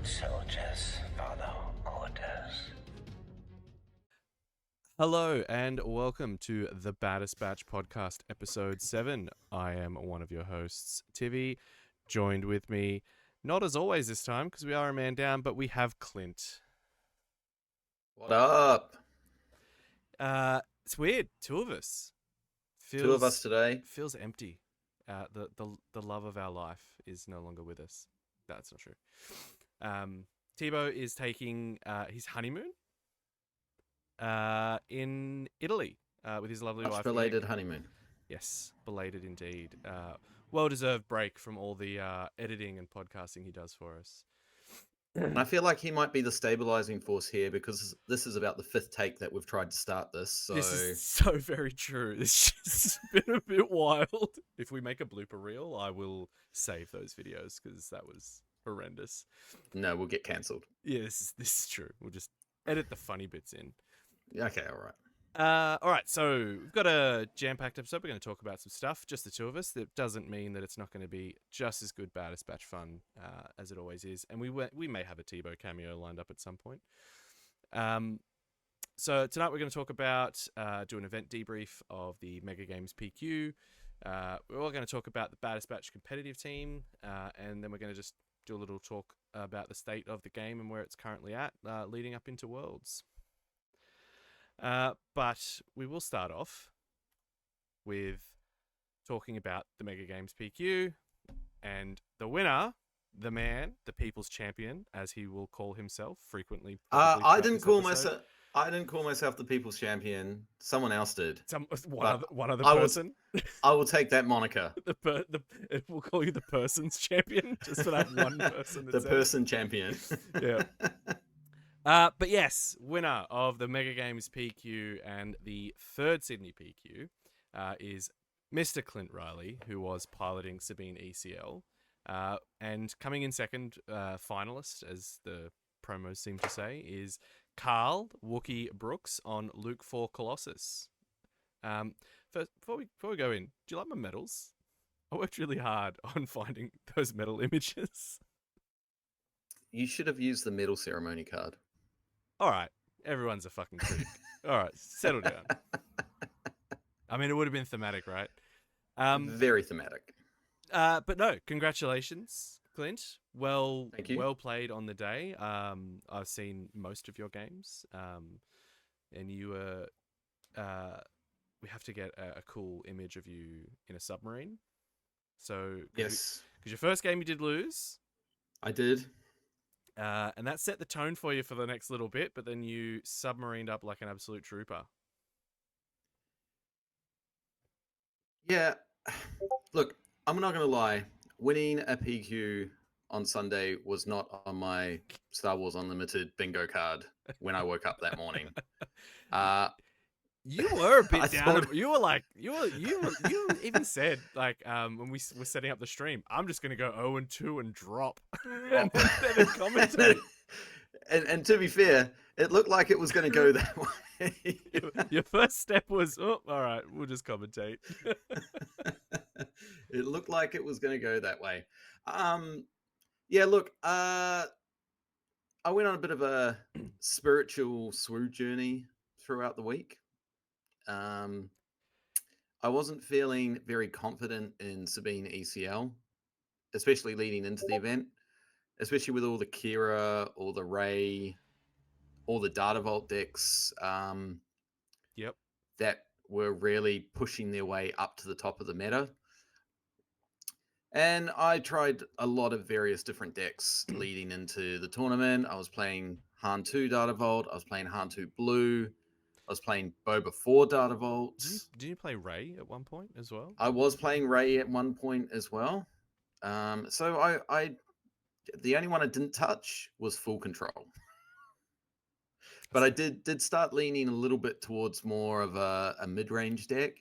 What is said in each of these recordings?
Foot soldiers follow orders. Hello and welcome to the Baddest Batch podcast, episode 7. I am one of your hosts, Tivey, joined with me, not as always this time because we are a man down, but we have Clint. What up? It's weird, two of us. Two of us today. Feels empty. The love of our life is no longer with us. That's not true. Thibaud is taking his honeymoon in Italy with his lovely wife. Belated honeymoon. Yes, belated indeed. Well-deserved break from all the editing and podcasting he does for us. I feel like he might be the stabilizing force here because this is about the 5th take that we've tried to start this. So This is so very true. It's just been a bit wild. If we make a blooper reel, I will save those videos because that was horrendous. No, we'll get cancelled. Yeah, this is true. We'll just edit the funny bits in. Okay, all right. All right, so we've got a jam-packed episode. We're going to talk about some stuff, just the two of us. That doesn't mean that it's not going to be just as good Baddest Batch fun as it always is. And we may have a Thibaud cameo lined up at some point. So tonight we're going to talk about do an event debrief of the Mega Games PQ. We're all going to talk about the Baddest Batch competitive team, and then we're going to just do a little talk about the state of the game and where it's currently at, leading up into Worlds. But we will start off with talking about the Mega Games PQ and the winner, the man, the people's champion, as he will call himself frequently. I didn't call myself the people's champion. Someone else did. One other person. I will take that moniker. We'll call you the person's champion, just for that one person. The person champion. Yeah. But yes, winner of the Mega Games PQ and the 3rd Sydney PQ is Mr. Clint Riley, who was piloting Sabine ECL. And coming in second, finalist, as the promos seem to say, is Carl Wookie Brooks on Luke 4 Colossus. First, before we go in, do you like my medals? I worked really hard on finding those medal images. You should have used the medal ceremony card. All right, everyone's a fucking critic. All right, settle down. I mean, it would have been thematic, right? Very thematic. But no, congratulations, Clint. Thank you. Well played on the day. I've seen most of your games, and you were. We have to get a cool image of you in a submarine. So Yes, because your first game you did lose. I did. And that set the tone for you for the next little bit, but then you submarined up like an absolute trooper. Yeah, look, I'm not going to lie. Winning a PQ on Sunday was not on my Star Wars Unlimited bingo card when I woke up that morning. You were a bit I down. thought- You even said like when we were setting up the stream, I'm just gonna go 0-2 and drop, and then commentate. And to be fair, it looked like it was going to go that way. Your first step was, oh, all right, we'll just commentate. It looked like it was going to go that way. Yeah, look, I went on a bit of a spiritual SWU journey throughout the week. I wasn't feeling very confident in Sabine ECL, especially leading into the event, especially with all the Kira, all the Ray, all the Data Vault decks Yep. that were really pushing their way up to the top of the meta. And I tried a lot of various different decks leading into the tournament. I was playing Han 2 Data Vault. I was playing Han 2 Blue. I was playing Boba 4 Data Vault. Did you play Ray at one point as well? I was playing Ray at one point as well. So I the only one I didn't touch was Full Control. But I did start leaning a little bit towards more of a mid-range deck.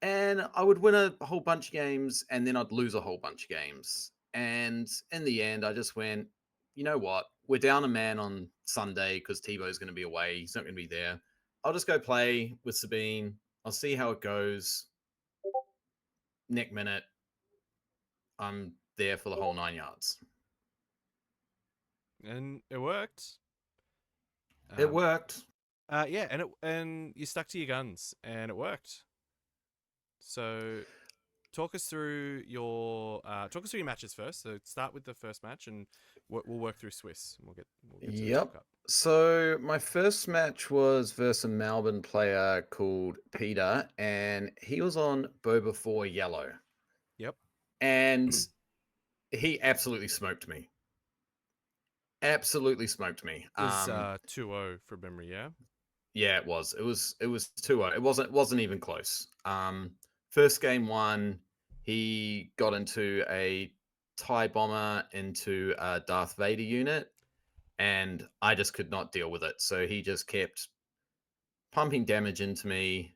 And I would win a whole bunch of games, and then I'd lose a whole bunch of games. And in the end, I just went, you know what? We're down a man on Sunday because Thibaud's going to be away. He's not going to be there. I'll just go play with Sabine. I'll see how it goes. Next minute, I'm there for the whole 9 yards. and it worked. It worked. Yeah, and you stuck to your guns, and it worked. So, talk us through your matches first. So, start with the first match, and we'll work through Swiss. And we'll get to the Yep. Cup. So my first match was versus a Melbourne player called Peter, and he was on Boba 4 Yellow. Yep. And he absolutely smoked me. Absolutely smoked me. It was 2-0 from memory, yeah. Yeah, it was. It was 2-0. It wasn't even close. First game one, he got into a TIE bomber into a Darth Vader unit, and I just could not deal with it. So he just kept pumping damage into me,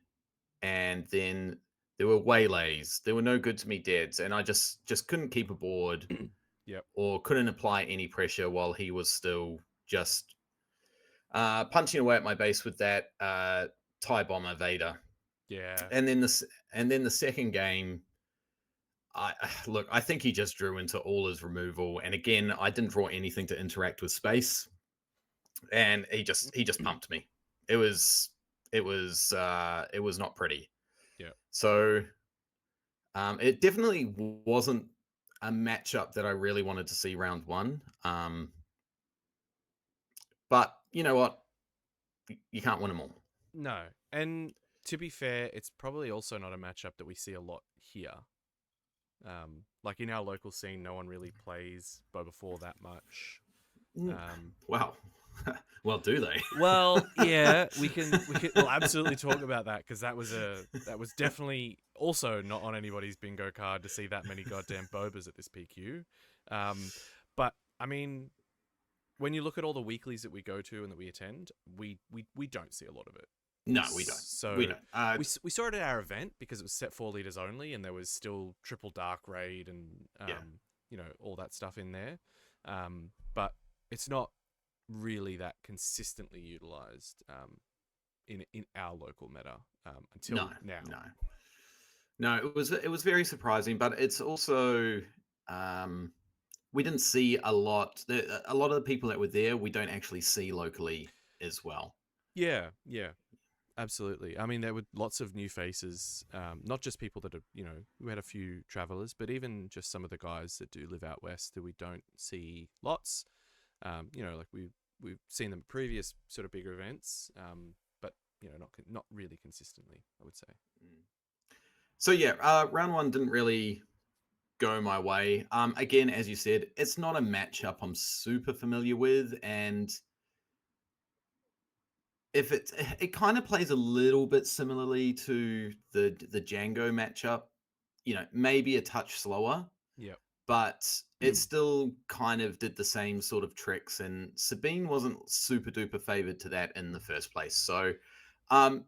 and then there were waylays. There were no good to me deads, and I just couldn't keep a board Yep. or couldn't apply any pressure while he was still just punching away at my base with that TIE bomber Vader. Yeah. And then the second game, I think he just drew into all his removal, and again, I didn't draw anything to interact with space, and he just pumped me. It was not pretty. Yeah. So it definitely wasn't a matchup that I really wanted to see round one. But you know what? You can't win them all. No. And to be fair, it's probably also not a matchup that we see a lot here. Like in our local scene, no one really plays Boba 4 that much. Wow. Well, do they? Well, yeah, we'll absolutely talk about that because that was definitely also not on anybody's bingo card to see that many goddamn Bobas at this PQ. But I mean, when you look at all the weeklies that we go to and that we attend, we don't see a lot of it. No, we don't. So we don't. we saw it at our event because it was set 4 liters only, and there was still triple dark raid and you know, all that stuff in there. But it's not really that consistently utilized in our local meta until now. No, it was very surprising, but it's also we didn't see a lot. A lot of the people that were there, we don't actually see locally as well. Yeah, absolutely. I mean, there were lots of new faces, not just people that are, you know, we had a few travelers, but even just some of the guys that do live out west that we don't see lots. You know, like we've seen them at previous sort of bigger events, but you know, not really consistently, I would say. So yeah, round one didn't really go my way. Again, as you said, it's not a matchup I'm super familiar with, and if it kind of plays a little bit similarly to the Django matchup, you know, maybe a touch slower. Yep. But it still kind of did the same sort of tricks, and Sabine wasn't super duper favored to that in the first place. So,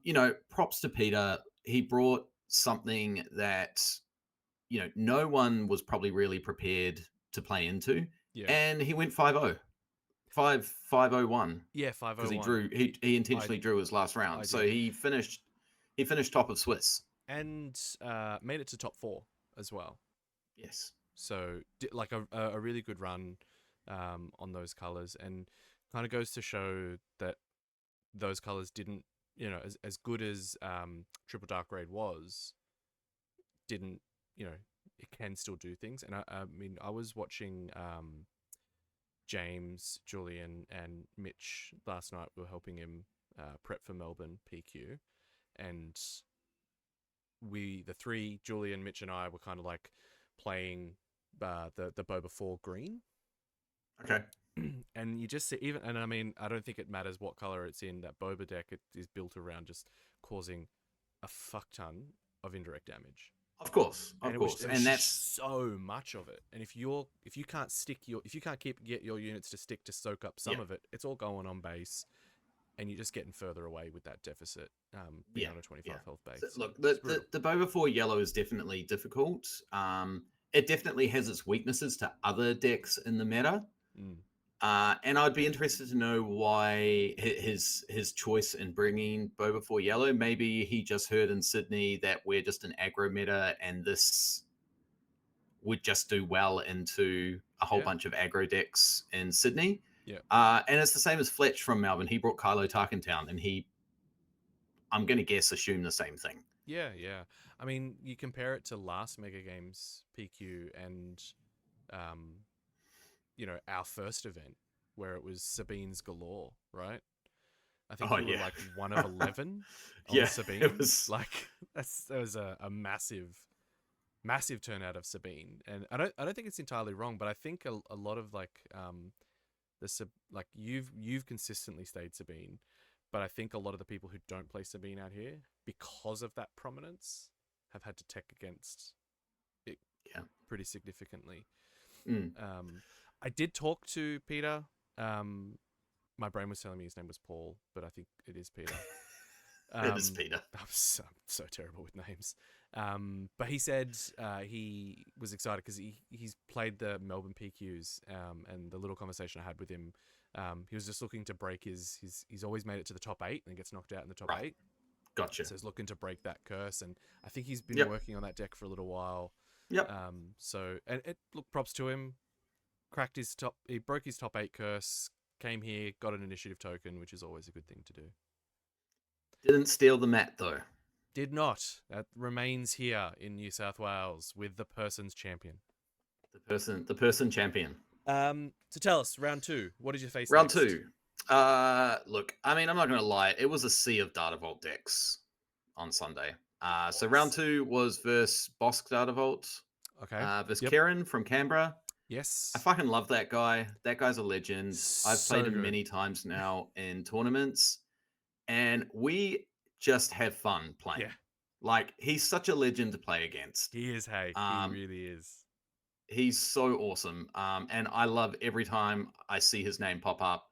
you know, props to Peter. He brought something that, you know, no one was probably really prepared to play into, Yeah. and he went 5-0. 5-0-1. Yeah, 5-0-1. Because he intentionally drew his last round. So he finished top of Swiss. And made it to top 4 as well. Yes. So like a really good run on those colors, and kind of goes to show that those colors didn't, you know, as good as Triple Dark Raid was, didn't, you know, it can still do things. And I mean, I was watching James, Julian, and Mitch last night. We were helping him prep for Melbourne PQ, and the three, Julian, Mitch, and I, were kind of like playing the Boba 4 green. Okay. And you just see, even, and I mean, I don't think it matters what color it's in. That Boba deck, it is built around just causing a fuck ton of indirect damage. Of course, and that's so much of it. And if you can't get your units to stick to soak up some of it, it's all going on base, and you're just getting further away with that deficit. Being on a 25 health base. So, look, the Boba 4 Yellow is definitely difficult. It definitely has its weaknesses to other decks in the meta. And I'd be interested to know why his choice in bringing Boba 4 Yellow. Maybe he just heard in Sydney that we're just an aggro meta, and this would just do well into a whole bunch of aggro decks in Sydney. Yeah. And it's the same as Fletch from Melbourne. He brought Kylo Tarkentown, and I'm going to guess, assume the same thing. Yeah, yeah. I mean, you compare it to last Mega Games PQ and, our first event where it was Sabine's galore, right? I think Oh, you were yeah. like 1 of 11 on Yeah, Sabine. it was. Like that was a massive turnout of Sabine, and I don't think it's entirely wrong, but I think a lot of you've consistently stayed Sabine, but I think a lot of the people who don't play Sabine out here, because of that prominence, have had to tech against it pretty significantly. Mm. I did talk to Peter. My brain was telling me his name was Paul, but I think it is Peter. It is Peter. I'm so terrible with names. But he said he was excited because he's played the Melbourne PQs, and the little conversation I had with him, he was just looking to break he's always made it to the top 8 and gets knocked out in the top 8. Gotcha. So he's looking to break that curse, and I think he's been working on that deck for a little while. Yep. Look, props to him. He broke his top 8 curse, came here, got an initiative token, which is always a good thing to do. Didn't steal the mat though. Did not. That remains here in New South Wales with the person's champion. The person champion. So tell us, round 2, what did you face Round next? 2. Look, I mean, I'm not going to lie. It was a sea of Data Vault decks on Sunday. So round 2 was versus Bosk Data Vault. Okay. Versus Kieran from Canberra. Yes. I fucking love that guy. That guy's a legend. I've played him many times now in tournaments, and we just have fun playing. Yeah. Like, he's such a legend to play against. He is, hey. He really is. He's so awesome. And I love every time I see his name pop up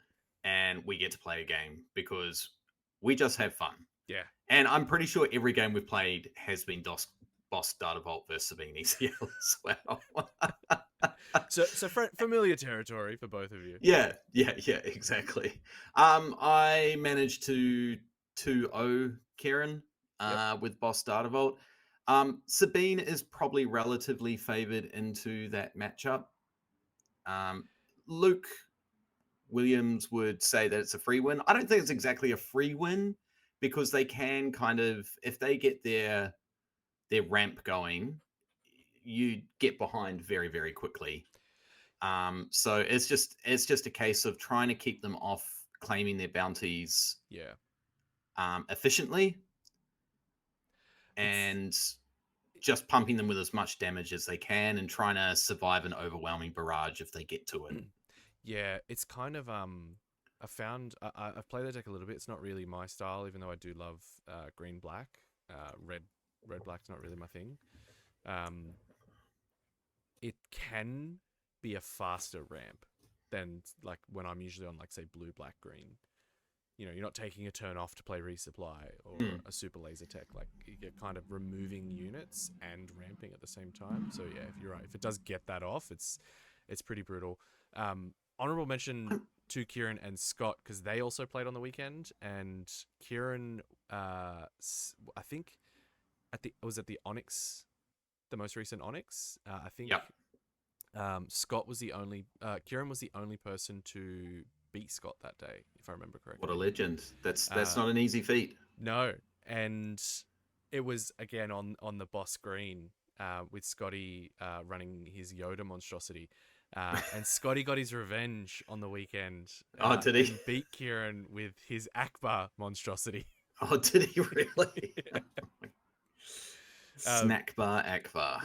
and we get to play a game because we just have fun. Yeah. And I'm pretty sure every game we've played has been Boss Data Vault versus Sabine ECL as well. So familiar territory for both of you. Yeah, exactly. I managed to 2-0 Kieran with Boss Data Vault. Sabine is probably relatively favored into that matchup. Luke Williams would say that it's a free win. I don't think it's exactly a free win because they can kind of, if they get their ramp going, you get behind very, very quickly. So it's just a case of trying to keep them off claiming their bounties efficiently and just pumping them with as much damage as they can and trying to survive an overwhelming barrage if they get to it. Yeah, it's kind of I've played that deck a little bit. It's not really my style, even though I do love green black. Red black's not really my thing. It can be a faster ramp than like when I'm usually on, like, say, blue, black, green. You know, you're not taking a turn off to play resupply or a super laser tech. Like, you're kind of removing units and ramping at the same time. So yeah, if you're right, if it does get that off, it's pretty brutal. Honorable mention to Kieran and Scott because they also played on the weekend, and Kieran, I think at the Onyx, the most recent Onyx, I think. Yep. Scott was the only. Kieran was the only person to beat Scott that day, if I remember correctly. What a legend! That's not an easy feat. No, and it was again on the boss green with Scotty running his Yoda monstrosity, and Scotty got his revenge on the weekend. Did he? And beat Kieran with his Akbar monstrosity. Oh, did he really? Yeah. Snack bar Akbar.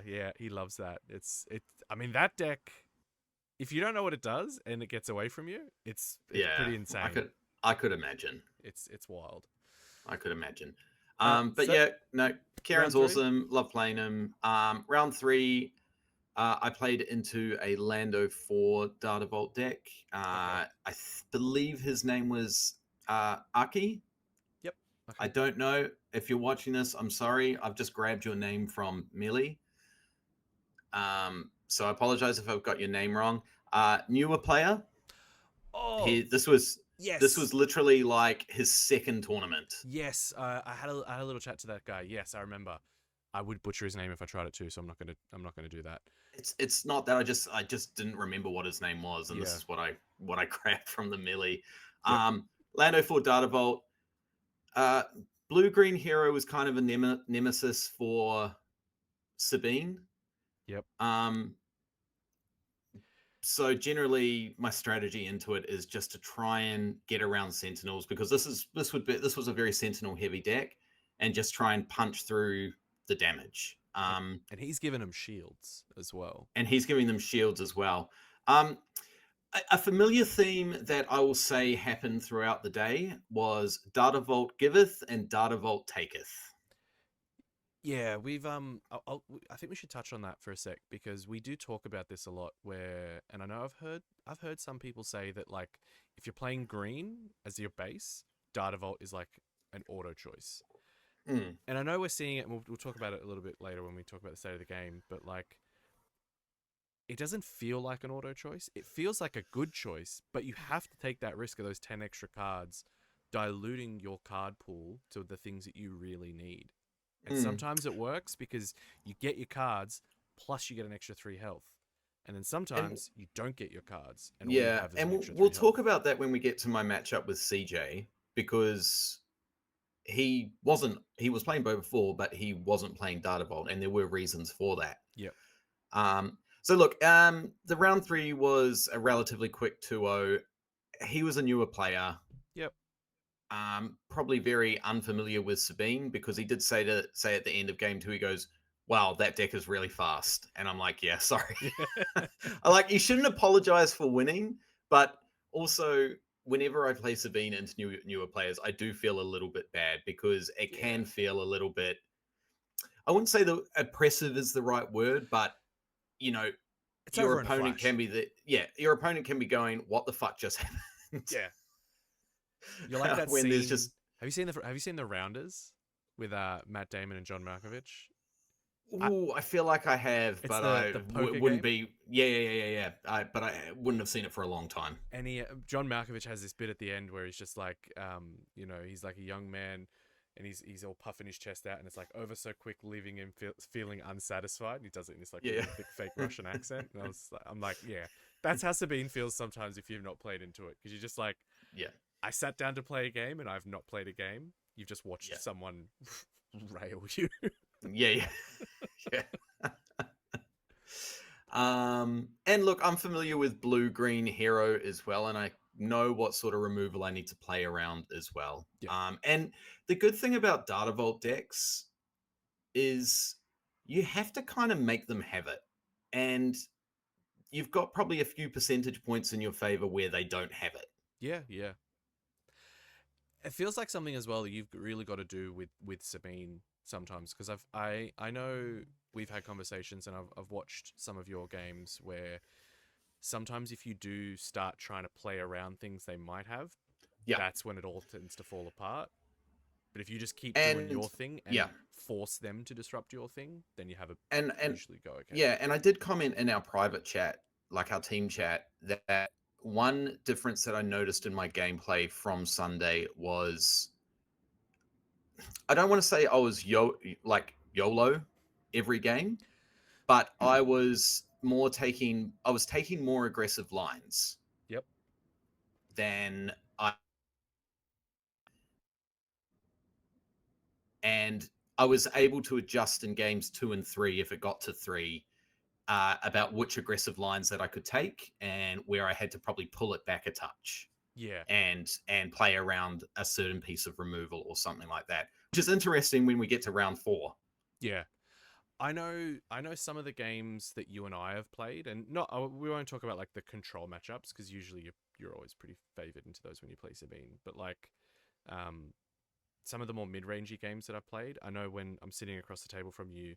Yeah, he loves that. I mean, that deck, if you don't know what it does and it gets away from you, it's pretty insane. I could imagine. It's wild. I could imagine. Kieran's awesome. Love playing him. Round 3, I played into a Lando 4 Data Vault deck. I believe his name was Aki. Yep. Okay. I don't know. If you're watching this, I'm sorry. I've just grabbed your name from Melee. So I apologize if I've got your name wrong. Newer player. Oh, this was yes. This was literally like his second tournament. Yes, I had a little chat to that guy. Yes, I remember. I would butcher his name if I tried it too, so I'm not gonna do that. It's not that I just didn't remember what his name was, and this Yeah. is what I grabbed from the melee. Yep. Lando for Data Vault. Blue Green Hero was kind of a nemesis for Sabine. Yep. So generally, my strategy into it is just to try and get around Sentinels, because this was a very Sentinel heavy deck, and just try and punch through the damage. And he's given him shields as well. And he's giving them shields as well. A familiar thime that I will say happened throughout the day was Data Vault giveth and Data Vault taketh. Yeah, we've I think we should touch on that for a sec, because we do talk about this a lot. Where, and I know I've heard some people say that, like, if you're playing green as your base, Data Vault is like an auto choice. Mm. And I know we're seeing it, and we'll talk about it a little bit later when we talk about the state of the game. But like, it doesn't feel like an auto choice. It feels like a good choice, but you have to take that risk of those 10 extra cards, diluting your card pool to the things that you really need. And sometimes it works because you get your cards, plus you get an extra 3 health. And then sometimes you don't get your cards, and all you Yeah, have is and an extra 3 we'll health. talk about that when we get to my matchup with CJ, because he was playing Bo before, but he wasn't playing Data Vault, and there were reasons for that. Yep. So look, the round 3 was a relatively quick 2-0. He was a newer player. Yep. Probably very unfamiliar with Sabine, because he did say at the end of game 2, he goes, "Wow, that deck is really fast." And I'm like, yeah, sorry. You shouldn't apologize for winning, but also whenever I play Sabine into newer players, I do feel a little bit bad, because it can feel a little bit, I wouldn't say the oppressive is the right word, but you know, It's your over in a opponent flash. can be your opponent can be going, "What the fuck just happened?" Yeah. You're like that when scene. there's just Have you seen the Rounders with Matt Damon and John Malkovich? I feel like I have, It's but the poker wouldn't game. be. Yeah. But I wouldn't have seen it for a long time. And John Malkovich has this bit at the end where he's just like, he's like a young man, and he's all puffing his chest out, and it's like, over so quick, leaving him feeling unsatisfied. And he does it in this like Yeah. really thick fake Russian accent, and I'm like, yeah, that's how Sabine feels sometimes if you've not played into it, because you're just like, Yeah. I sat down to play a game, and I've not played a game. You've just watched Yeah. someone rail you. Yeah. Yeah. And look, I'm familiar with Blue Green Hero as well, and I know what sort of removal I need to play around as well. Yeah. And the good thing about Data Vault decks is you have to kind of make them have it. And you've got probably a few percentage points in your favor where they don't have it. Yeah. It feels like something as well that you've really got to do with Sabine sometimes, because I know we've had conversations, and I've watched some of your games where sometimes if you do start trying to play around things they might have, Yeah. that's when it all tends to fall apart. But if you just keep doing And your thing and yeah. force them to disrupt your thing, then you have a And usually go okay. yeah, and I did comment in our private chat, like our team chat, that one difference that I noticed in my gameplay from Sunday was, I don't want to say I was YOLO every game, but I was taking more aggressive lines Yep. than I and I was able to adjust in games 2 and 3, if it got to 3, about which aggressive lines that I could take, and where I had to probably pull it back a touch. Yeah. And play around a certain piece of removal or something like that, which is interesting when we get to round 4. Yeah. I know some of the games that you and I have played, and we won't talk about like the control matchups, because usually you're always pretty favored into those when you play Sabine. But like, some of the more mid-rangey games that I've played, I know when I'm sitting across the table from you,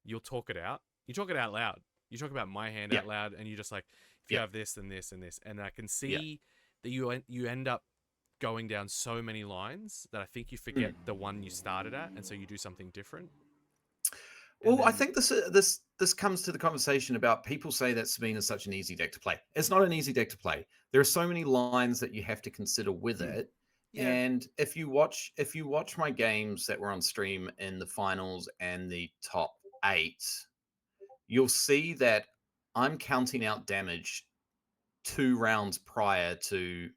you'll talk it out. You talk it out loud. You talk about my hand out loud, and you're just like, if you have this and this and this, and I can see that you end up going down so many lines that I think you forget the one you started at, and so you do something different. Well, I think this comes to the conversation about, people say that Sabine is such an easy deck to play. It's not an easy deck to play. There are so many lines that you have to consider with it. Yeah. And if you watch my games that were on stream in the finals and the top 8, you'll see that I'm counting out damage 2 rounds prior to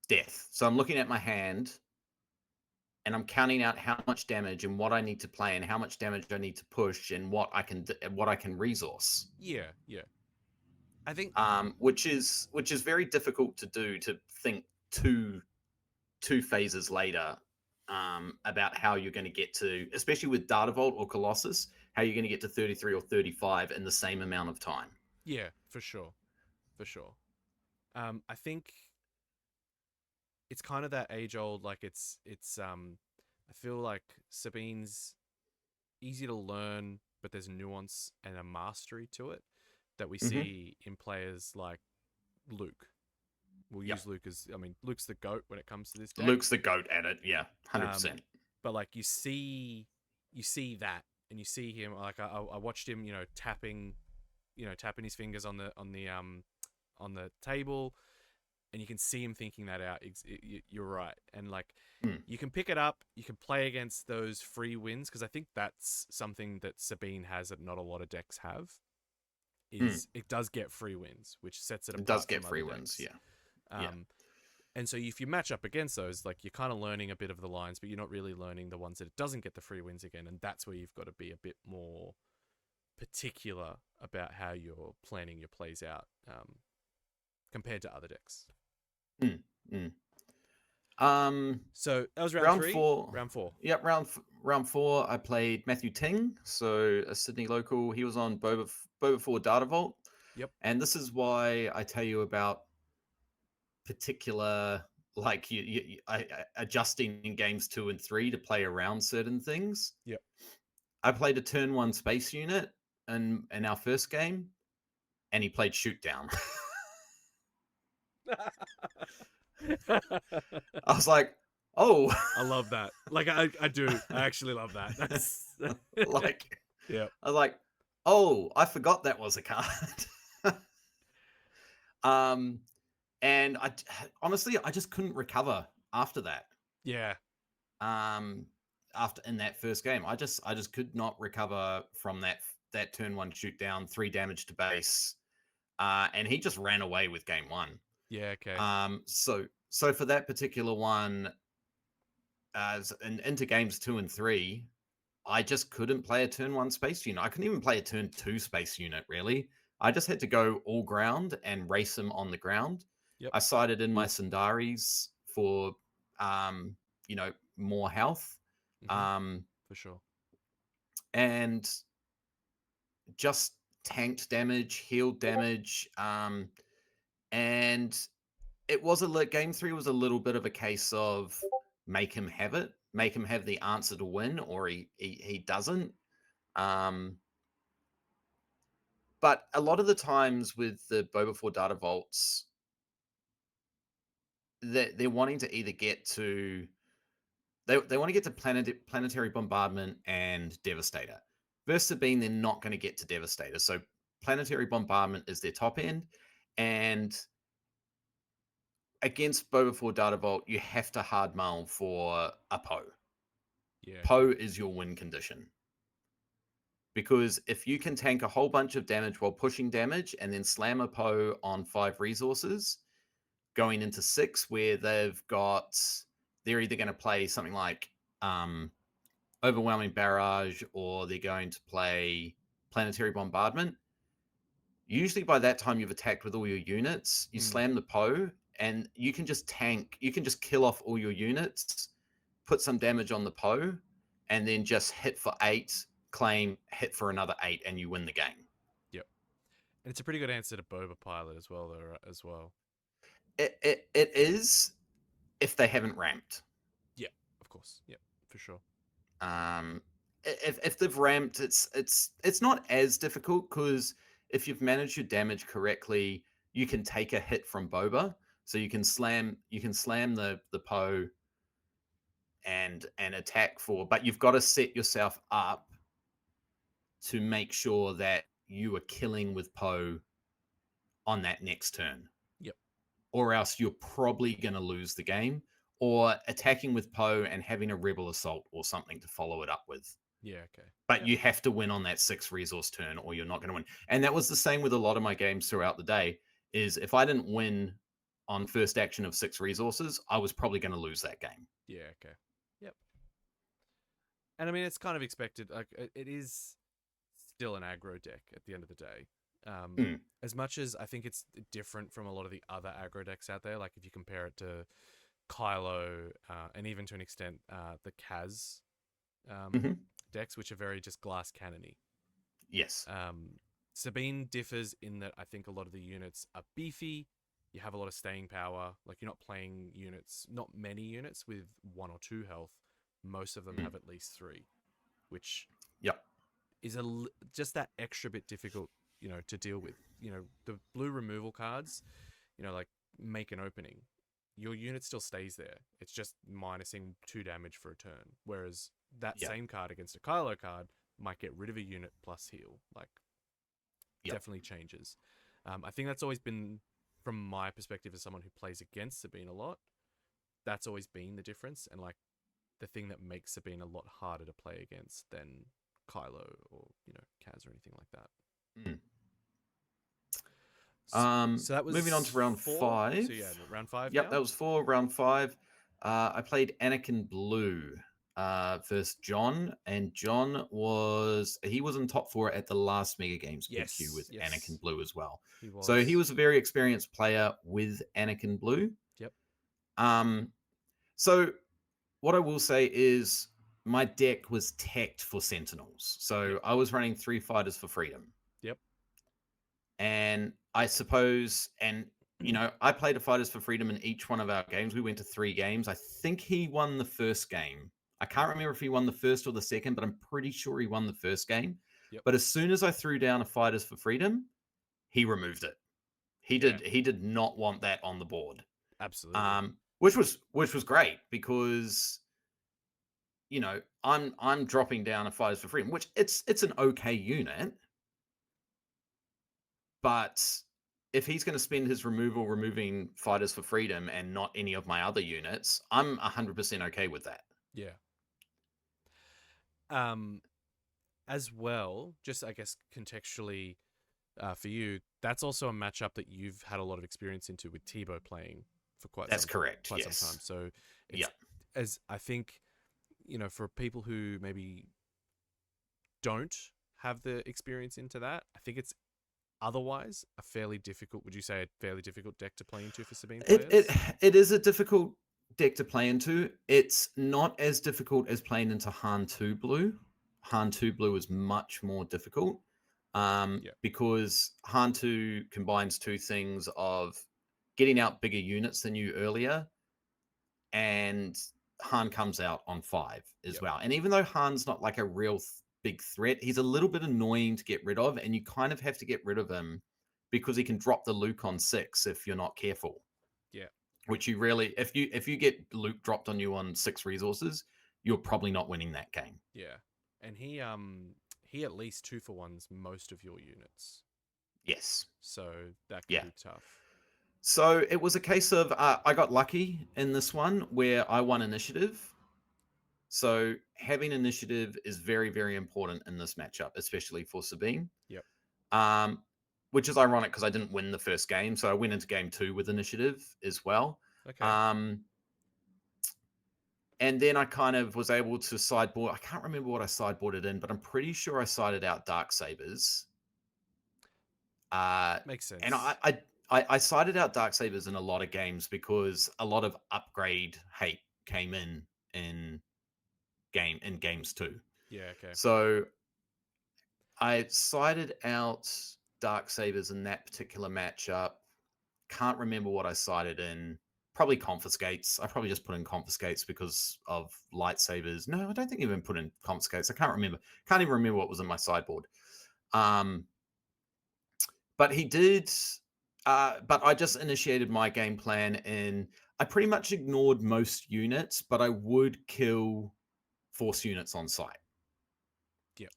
death. So I'm looking at my hand and I'm counting out how much damage and what I need to play and how much damage I need to push and what I can resource. Yeah, yeah. I think Which is very difficult to do, to think two phases later about how you're going to get to, especially with Data Vault or Colossus, how you're going to get to 33 or 35 in the same amount of time. yeah, for sure. For sure. I think it's kind of that age old, like it's I feel like Sabine's easy to learn, but there's nuance and a mastery to it that we Mm-hmm. see in players like Luke. We'll Yep. use Luke as, I mean, Luke's the GOAT when it comes to this deck. Luke's the goat at it. Yeah, 100%. But like you see that, and you see him, like I watched him, tapping his fingers on the table, and you can see him thinking that out. You're right, and like you can pick it up, you can play against those free wins, because I think that's something that Sabine has that not a lot of decks have. Is it does get free wins, which sets it apart. It does get from free other wins, decks. yeah. And so if you match up against those, like you're kind of learning a bit of the lines, but you're not really learning the ones that it doesn't get the free wins again, and that's where you've got to be a bit more particular about how you're planning your plays out compared to other decks. So that was round 3. 4. Round 4. Yep, round 4. I played Matthew Ting, so a Sydney local. He was on Boba 4 Data Vault. Yep. And this is why I tell you about particular, like adjusting in games 2 and 3 to play around certain things. Yep. I played a turn 1 space unit in our first game, and he played shoot down. I was like, oh. I love that. Like I do. I actually love that. That's like, yeah. I was like, oh, I forgot that was a card. And I honestly, I just couldn't recover after that. Yeah. After in that first game, I just could not recover from that turn 1 shoot down, 3 damage to base. And he just ran away with game 1. Yeah, okay. So for that particular one, into games 2 and 3, I just couldn't play a turn 1 space unit. I couldn't even play a turn 2 space unit, really. I just had to go all ground and race him on the ground. Yep. I sided in my Sundaris for, more health. For sure. And just tanked damage, healed damage. And it was game 3 was a little bit of a case of make him have it, make him have the answer to win, or he doesn't. But a lot of the times with the Boba 4 Data Vaults, they're wanting to either get to they want to get to planetary bombardment and Devastator. Versus Sabine, they're not going to get to Devastator. So planetary bombardment is their top end, and against Boba 4 Data Vault, you have to hard mail for a Poe. Yeah. Poe is your win condition. Because if you can tank a whole bunch of damage while pushing damage and then slam a Poe on 5 resources, going into 6, where they're either going to play something like Overwhelming Barrage, or they're going to play Planetary Bombardment. Usually by that time you've attacked with all your units, you slam the Poe, and you can just kill off all your units, put some damage on the Poe, and then just hit for 8, claim, hit for another 8, and you win the game. Yep. And it's a pretty good answer to Boba Pilot as well, though. It is, if they haven't ramped. Yeah, of course. Yep, for sure. If they've ramped, it's not as difficult, because if you've managed your damage correctly, you can take a hit from Boba, so you can slam the Poe and attack but you've got to set yourself up to make sure that you are killing with Poe on that next turn. Yep. Or else you're probably going to lose the game, or attacking with Poe and having a Rebel Assault or something to follow it up with. Yeah, okay. But Yep. you have to win on that 6 resource turn or you're not going to win. And that was the same with a lot of my games throughout the day, is if I didn't win on first action of 6 resources, I was probably going to lose that game. Yeah, okay. Yep. And I mean, it's kind of expected. Like, it is still an aggro deck at the end of the day. Mm. As much as I think it's different from a lot of the other aggro decks out there, like if you compare it to Kylo, and even to an extent the Kaz Mhm. decks, which are very just glass cannony. Yes. Sabine differs in that I think a lot of the units are beefy. You have a lot of staying power. Like, you're not playing units, not many units with 1 or 2 health. Most of them have at least 3, which Yep. is just that extra bit difficult, to deal with. The blue removal cards, like make an opening. Your unit still stays there. It's just minusing 2 damage for a turn. Whereas that Yep. same card against a Kylo card might get rid of a unit plus heal. Like, Yep. definitely changes. I think that's always been, from my perspective as someone who plays against Sabine a lot, that's always been the difference, and like the thing that makes Sabine a lot harder to play against than Kylo or Kaz or anything like that. Mm. So that was Moving on to round 4. 5. So yeah, round 5 Yep, now. that was 4. Round 5. I played Anakin Blue versus John, and John was in top 4 at the last Mega Games PQ with Anakin Blue as well. He was. So he was a very experienced player with Anakin Blue. Yep. So what I will say is my deck was teched for Sentinels. So Yep. I was running 3 Fighters for Freedom. Yep. And I suppose, and I played a Fighters for Freedom in each one of our games. We went to 3 games. I think he won the first game. I can't remember if he won the first or the second, but I'm pretty sure he won the first game. Yep. But as soon as I threw down a Fighters for Freedom, he removed it. He did not want that on the board. Absolutely. Which was great, because I'm dropping down a Fighters for Freedom, which it's an okay unit. But if he's going to spend his removing Fighters for Freedom and not any of my other units, I'm 100% okay with that. Yeah. As well, just I guess contextually for you, that's also a matchup that you've had a lot of experience into with Thibaud playing for quite some time. So it's, as I think, for people who maybe don't have the experience into that, I think it's otherwise a fairly difficult, would you say a fairly difficult deck to play into for Sabine players? It is a difficult deck to play into. It's not as difficult as playing into Han 2 Blue. Han 2 Blue is much more difficult because Han 2 combines 2 things of getting out bigger units than you earlier, and Han comes out on 5 as well. And even though Han's not like a real big threat, he's a little bit annoying to get rid of, and you kind of have to get rid of him because he can drop the Luke on 6 if you're not careful. Yeah. Which you really, if you get Luke dropped on you on 6 resources, you're probably not winning that game. Yeah. And he at least 2-for-1s most of your units. Yes. So that can be tough. So it was a case of I got lucky in this one where I won initiative. So having initiative is very, very important in this matchup, especially for Sabine. Yep. Which is ironic because I didn't win the first game, so I went into game 2 with initiative as well. Okay. And then I kind of was able to sideboard. I can't remember what I sideboarded in, but I'm pretty sure I sided out Darksabers. Makes sense. And I sided out Darksabers in a lot of games because a lot of upgrade hate came in games too. Yeah, okay. So I sided out Darksabers in that particular matchup. Can't remember what I sided in. Probably Confiscates. I probably just put in Confiscates because of lightsabers. No, I don't think I even put in Confiscates. I can't remember. Can't even remember what was in my sideboard. But he did. But I just initiated my game plan, and I pretty much ignored most units, but I would kill Force units on sight. Yep.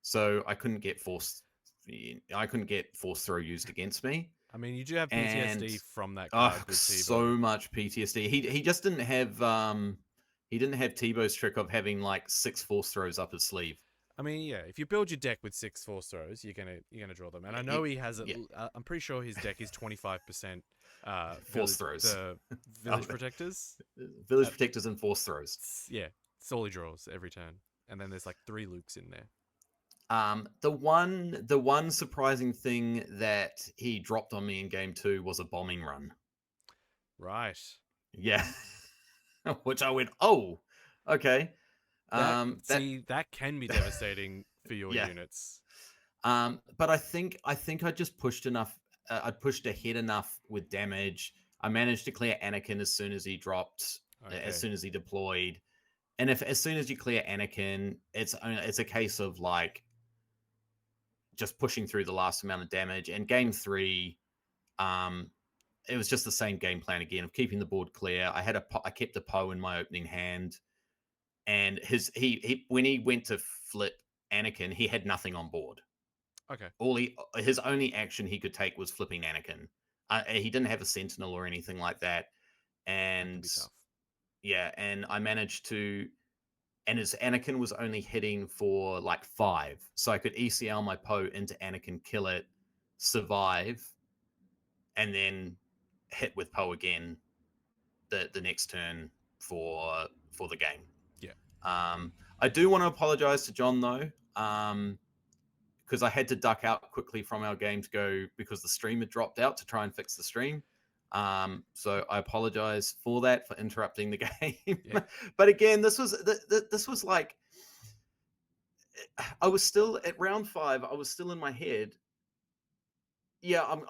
So I couldn't get Force throw used against me. I mean, you do have PTSD from that card with Thibaud. So much PTSD. He just didn't have He didn't have Thibaud's trick of having like 6 force throws up his sleeve. I mean, yeah, if you build your deck with 6 force throws, you're gonna draw them. And I Yeah, know he has it. yeah, I'm pretty sure his deck is 25% force throws. the Oh, village protectors. Village protectors and force throws. Yeah, it's all he draws every turn, and then there's like 3 Lukes in there. The one surprising thing that he dropped on me in game 2 was a bombing run. Right. Yeah. Which I went, oh, okay. That can be devastating for your Yeah. units. But I think I just pushed enough. I pushed ahead enough with damage. I managed to clear Anakin as soon as he dropped, Okay. as soon as he deployed. And if as soon as you clear Anakin, it's a case of like just pushing through the last amount of damage. And game 3, it was just the same game plan again of keeping the board clear. I kept a Poe in my opening hand, and he when he went to flip Anakin, he had nothing on board. Okay. His only action he could take was flipping Anakin. He didn't have a Sentinel or anything like that, That could and be tough. yeah, and I managed to. And his Anakin was only hitting for like 5, so I could ECL my Poe into Anakin, kill it, survive, and then hit with Poe again the next turn for the game. Yeah. I do want to apologize to John though, because I had to duck out quickly from our game to go because the stream had dropped out to try and fix the stream. So I apologize for that, for interrupting the game. Yeah. But again, this was like I was still at round 5. I was still in my head. Yeah, I'm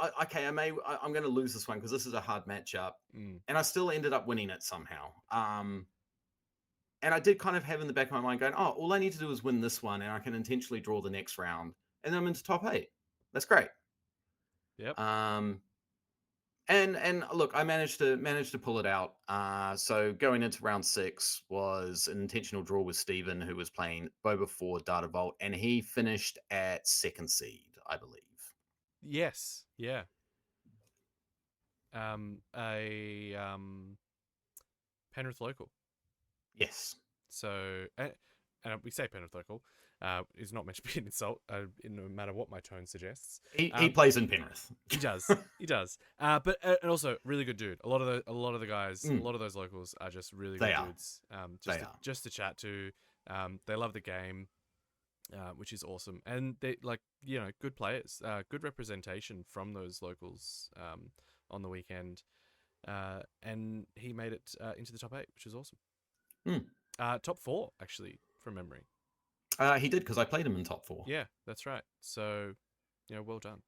going to lose this one because this is a hard matchup, and I still ended up winning it somehow. And I did kind of have in the back of my mind going, oh, all I need to do is win this one, and I can intentionally draw the next round, and then I'm into top 8. That's great. Yep. And look, I managed to pull it out. So going into round 6 was an intentional draw with Steven, who was playing Boba 4 Data Vault, and he finished at 2nd seed, I believe. Yes. Yeah. Penrith local. Yes. So, and we say Penrith local. Is not meant to be an insult, no matter what my tone suggests. He plays in Penrith. He does. He does. But and also really good dude. A lot of the guys, a lot of those locals are just really good dudes. Just to chat to. They love the game, which is awesome, and they good players, good representation from those locals on the weekend, and he made it into the top 8, which is awesome. Top 4 actually from memory. He did, because I played him in top 4. Yeah, that's right. So, well done.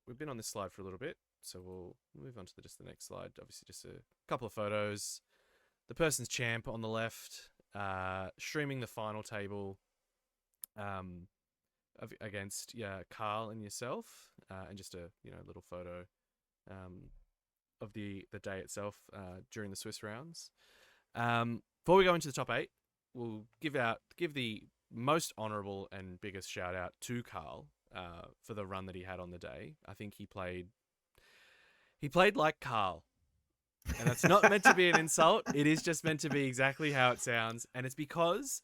We've been on this slide for a little bit, so we'll move on to the next slide. Obviously, just a couple of photos. The person's champ on the left, streaming the final table, against Carl and yourself, and just a little photo, of the day itself, during the Swiss rounds. Before we go into the top 8. We'll give the most honourable and biggest shout out to Carl for the run that he had on the day. I think he played like Carl, and that's not meant to be an insult. It is just meant to be exactly how it sounds, and it's because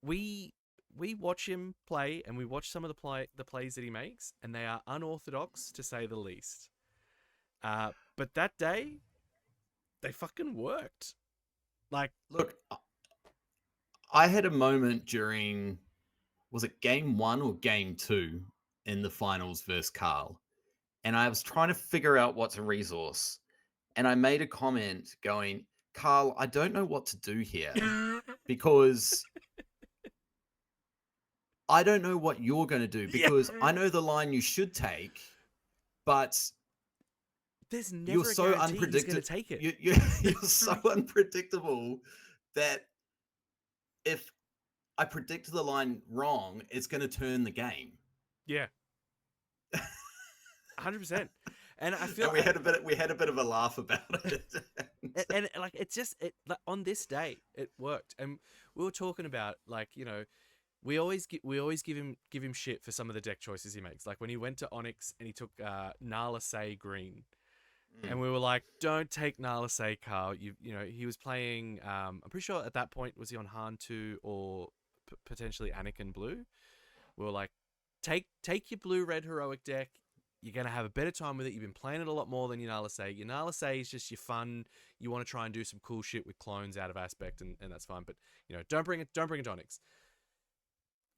we watch him play, and we watch some of the plays that he makes, and they are unorthodox to say the least. But that day, they fucking worked. Like, look. I had a moment during, was it game 1 or game 2 in the finals versus Carl? And I was trying to figure out what to resource. And I made a comment going, Carl, I don't know what to do here because I don't know what you're going to do, because I know the line you should take, but there's never you're so unpredictable. He's going to take it. You're so unpredictable that if I predict the line wrong, it's going to turn the game. Yeah, 100%. And I feel we had a bit of a laugh about it. and like on this day it worked, and we were talking about we always give him shit for some of the deck choices he makes. Like when he went to Onyx and he took Nala Say green, And we were like, don't take Nala Carl. You know, he was playing, I'm pretty sure at that point, was he on Han 2 or potentially Anakin Blue? We were like, take your blue-red heroic deck. You're going to have a better time with it. You've been playing it a lot more than your Nala Se. Your Nala Se is just your fun. You want to try and do some cool shit with clones out of aspect, and that's fine. But, you know, don't bring Adonix.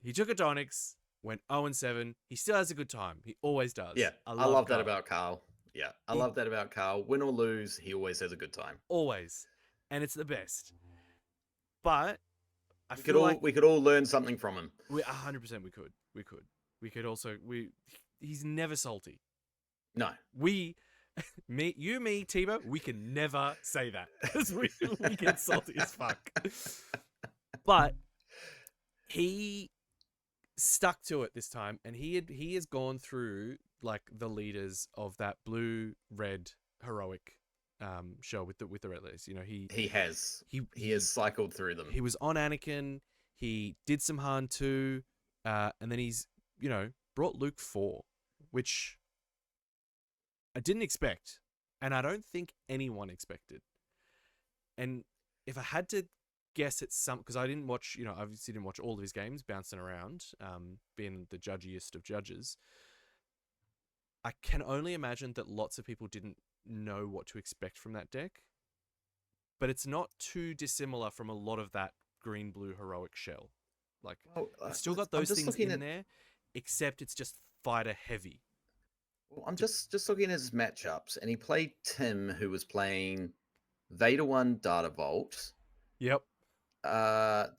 He took Adonix, went 0-7. He still has a good time. He always does. Yeah, I love that about Carl. Yeah, I love that about Carl. Win or lose, he always has a good time. Always. And it's the best. But I we feel like we could all learn something from him. 100% we could also he's never salty. No. Me, Thibaud, we can never say that. we get salty as fuck. But he stuck to it this time, and he has gone through like the leaders of that blue red heroic show with the red leaders. You know, he has cycled through them. He was on Anakin. He did some Han 2, and then he's, you know, brought Luke 4, which I didn't expect, and I don't think anyone expected. And if I had to guess at some, because I didn't watch, you know, obviously didn't watch all of his games, bouncing around, being the judgiest of judges, I can only imagine that lots of people didn't know what to expect from that deck, but it's not too dissimilar from a lot of that green-blue heroic shell. Like, it's still got those things in there, except it's just fighter heavy. Well, I'm just looking at his matchups, and he played Tim, who was playing Vader 1 Data Vault. Yep.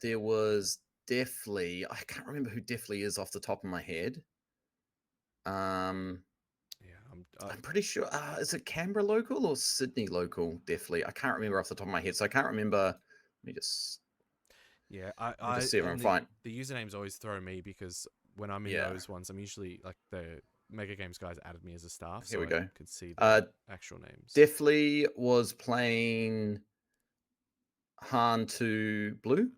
There was Deathly. I can't remember who Deathly is off the top of my head. I'm pretty sure. Is it Canberra local or Sydney local? Deathly. I can't remember off the top of my head, so I can't remember. Let me just. Yeah, I just see if I'm fine. The usernames always throw me because when I'm in those ones, I'm usually like the Mega Games guys added me as a staff, so I could see the actual names. Deathly was playing Han 2 Blue,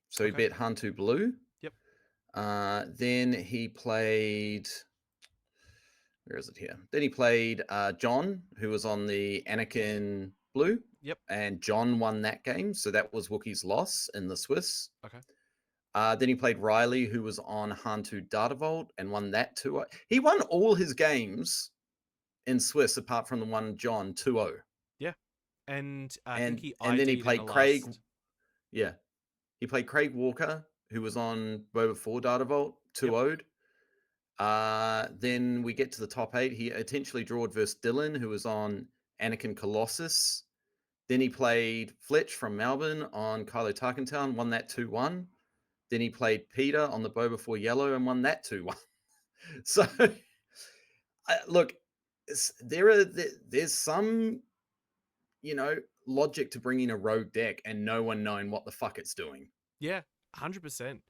so he bet Han 2 Blue. Yep. Then he played. Where is it here? Then he played John, who was on the Anakin Blue. Yep. And John won that game, so that was Wookiee's loss in the Swiss. Okay. Then he played Riley, who was on Han 2 Data Vault, and won that 2-0. He won all his games in Swiss, apart from the one John 2-0. Yeah. And I think he and then he played Craig. Last... Yeah. He played Craig Walker, who was on Boba 4 Data Vault, 2-0'd. Then we get to the top 8. He potentially drawed versus Dylan, who was on Anakin Colossus. Then he played Fletch from Melbourne on Kylo Tarkentown, won that 2-1. Then he played Peter on the Boba 4 Yellow and won that 2-1. So, look, there's some, you know, logic to bringing a rogue deck and no one knowing what the fuck it's doing. Yeah, 100%.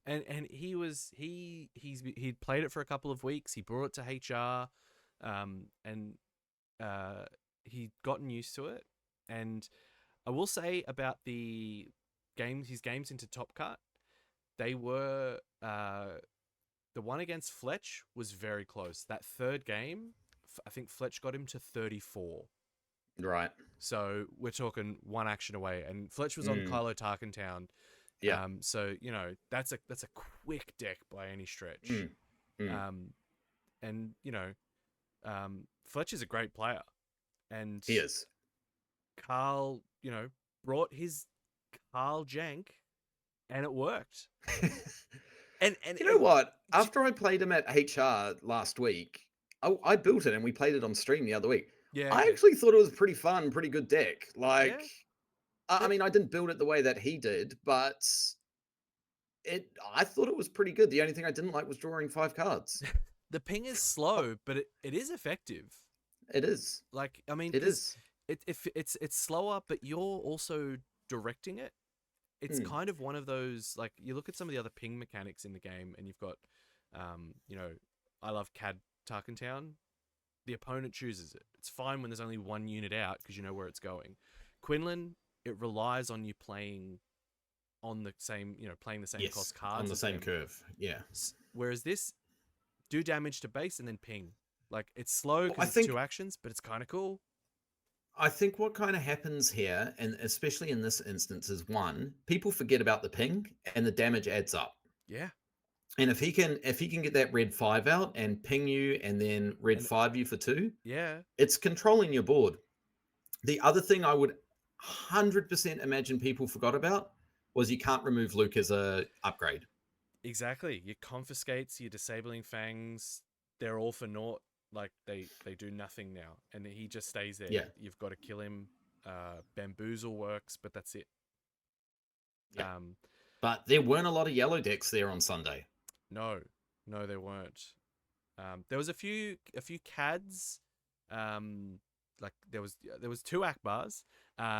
And he'd played it for a couple of weeks. He brought it to HR, and he'd gotten used to it. And I will say about his games into Top Cut, they were the one against Fletch was very close. That third game, I think Fletch got him to 34. Right. So we're talking one action away, and Fletch was on Kylo Tarkentown. Yeah. So you know that's a quick deck by any stretch. And you know, Fletch is a great player, and he is. Carl, you know, brought his Carl jank, and it worked. and you know what? After I played him at HR last week, I built it and we played it on stream the other week. Yeah, I actually thought it was pretty fun, pretty good deck. Like, I mean, I didn't build it the way that he did, but I thought it was pretty good. The only thing I didn't like was drawing 5 cards. The ping is slow, but it is effective. It is. Like, I mean, it is. It's slower, but you're also directing it. It's kind of one of those, like, you look at some of the other ping mechanics in the game, and you've got, you know, I love CAD Tarkentown. The opponent chooses it. It's fine when there's only one unit out because you know where it's going. Quinlan, it relies on you playing on the same, you know, playing the same cost cards on the same curve. Yeah. Whereas this, do damage to base and then ping. Like, it's slow because it's 2 actions, but it's kind of cool. I think what kind of happens here, and especially in this instance, is one, people forget about the ping and the damage adds up. Yeah. And if he can get that red 5 out and ping you and then red And 5 you for 2, yeah, it's controlling your board. The other thing I would 100% imagine people forgot about was you can't remove Luke as a upgrade. exactly. Your confiscates, your disabling fangs, they're all for naught. Like they do nothing now, and he just stays there. Yeah. You've got to kill him. Bamboozle works, but that's it. Yeah. Um, But there weren't a lot of yellow decks there on Sunday. no, no, there weren't. There was a few CADs. Like there was two Akbars.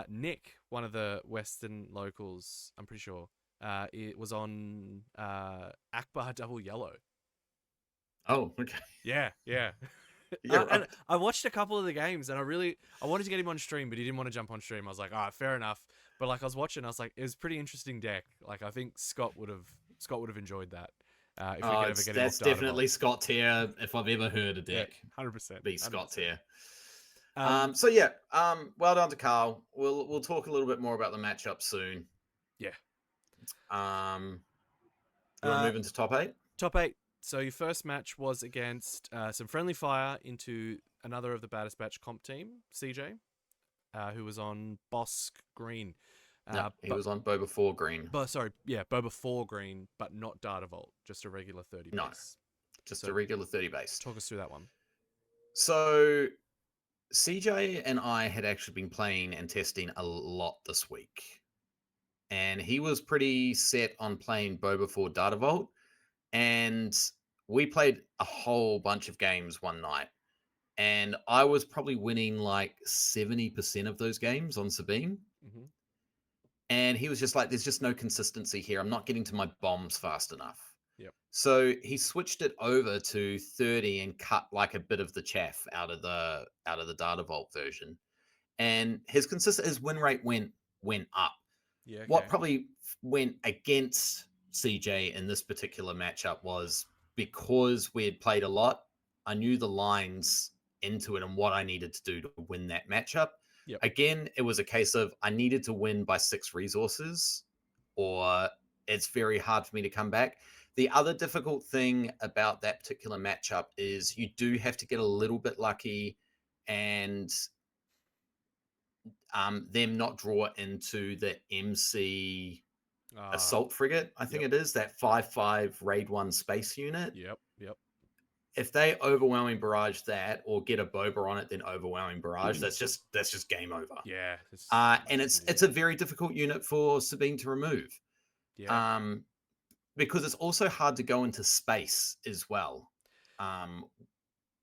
Nick, one of the Western locals, I'm pretty sure. It was on Akbar double yellow. Oh, okay. Yeah, yeah. Yeah, And right. I watched a couple of the games, and I wanted to get him on stream, but he didn't want to jump on stream. I was like, all right, fair enough. But like I was watching, I was like, it was a pretty interesting deck. Like I think Scott would have enjoyed that. If we could ever get him off That's Data definitely Vault. Scott tier. If I've ever heard a Yeah, deck, 100%. be Scott tier. Um, So yeah, well done to Carl. We'll talk a little bit more about the matchup soon. yeah. You want to move into top 8? Top 8. So your first match was against some friendly fire into another of the Baddest Batch comp team, CJ, who was on Bosk Green. No, he was on Boba 4 green. Boba 4 Green, but not Data Vault, just a regular 30 No, base. just a regular 30 base. Talk us through that one. So CJ and I had actually been playing and testing a lot this week. And he was pretty set on playing Boba 4 Data Vault. And we played a whole bunch of games one night. And I was probably winning like 70% of those games on Sabine. Mm-hmm. And he was just like, there's just no consistency here. I'm not getting to my bombs fast enough. Yep. So he switched it over to 30 and cut like a bit of the chaff out of the Data Vault version. And his win rate went up. Yeah. Okay. What probably went against CJ in this particular matchup was because we had played a lot, I knew the lines into it and what I needed to do to win that matchup. Yep. Again, it was a case of I needed to win by 6 resources, or it's very hard for me to come back. The other difficult thing about that particular matchup is you do have to get a little bit lucky and them not draw into the MC assault frigate, I think it is, that 5/5 raid 1 space unit. Yep. If they overwhelming barrage that or get a Boba on it, then overwhelming barrage, that's just game over. Yeah. And it's a very difficult unit for Sabine to remove. Yeah. Because it's also hard to go into space as well.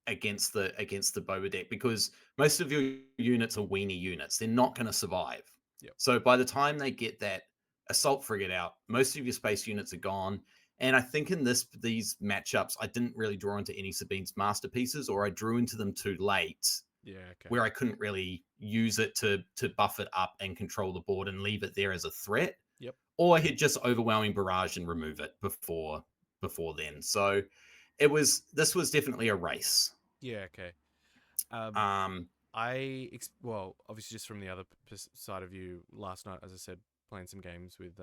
Against the Boba deck, because most of your units are weenie units. They're not going to survive. Yep. So by the time they get that assault frigate out, most of your space units are gone. And I think in these matchups, I didn't really draw into any Sabine's masterpieces, or I drew into them too late. Yeah. Okay. Where I couldn't really use it to buff it up and control the board and leave it there as a threat. Yep. Or he'd just overwhelming barrage and remove it before then. So this was definitely a race. Yeah. Okay. Well, obviously, just from the other side of you, last night, as I said, playing some games with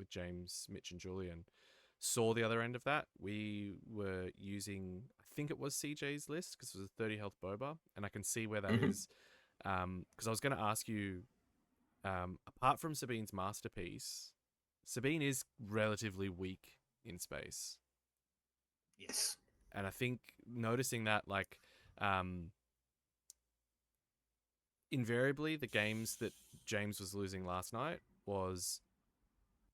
James, Mitch, and Julian, saw the other end of that. We were using, I think it was CJ's list because it was a 30 health Boba, and I can see where that is. Because I was going to ask you, apart from Sabine's masterpiece, Sabine is relatively weak in space. Yes. And I think noticing that, like, invariably the games that James was losing last night was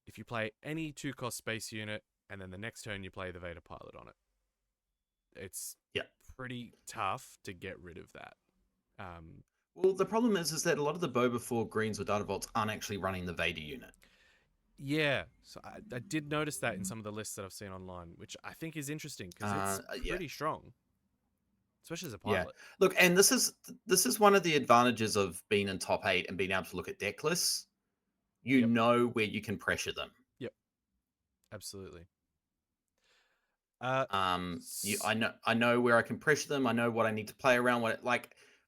if you play any 2-cost space unit and then the next turn you play the Vader pilot on it. It's pretty tough to get rid of that. Well, the problem is that a lot of the Boba 4 greens or Data Vaults aren't actually running the Vader unit. Yeah, so I did notice that in some of the lists that I've seen online, which I think is interesting because it's pretty strong, especially as a pilot. Yeah. Look, and this is one of the advantages of being in top 8 and being able to look at deck lists. You know where you can pressure them. Yep, absolutely. I know where I can pressure them. I know what I need to play around.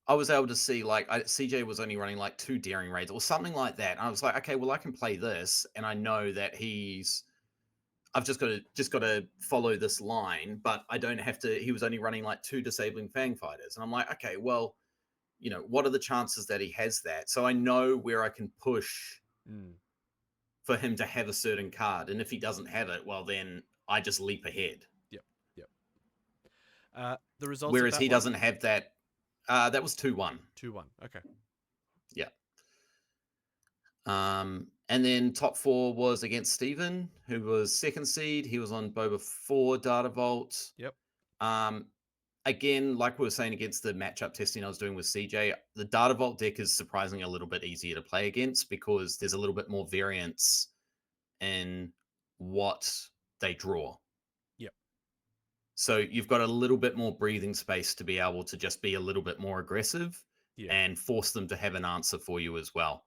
I was able to see like CJ was only running like 2 daring raids or something like that. And I was like, okay, well I can play this, and I know that I've just got to follow this line, but I don't have to. He was only running like 2 disabling fang fighters, and I'm like, okay, well, what are the chances that he has that? So I know where I can push for him to have a certain card, and if he doesn't have it, well, then I just leap ahead. Yep. The results. Whereas of that he one? doesn't have that. That was 2-1. 2-1. Okay. Yeah. And then top 4 was against Steven, who was second seed. He was on Boba 4 Data Vault. Yep. Again, like we were saying against the matchup testing I was doing with CJ, the Data Vault deck is surprisingly a little bit easier to play against because there's a little bit more variance in what they draw. Yep. So you've got a little bit more breathing space to be able to just be a little bit more aggressive and force them to have an answer for you as well.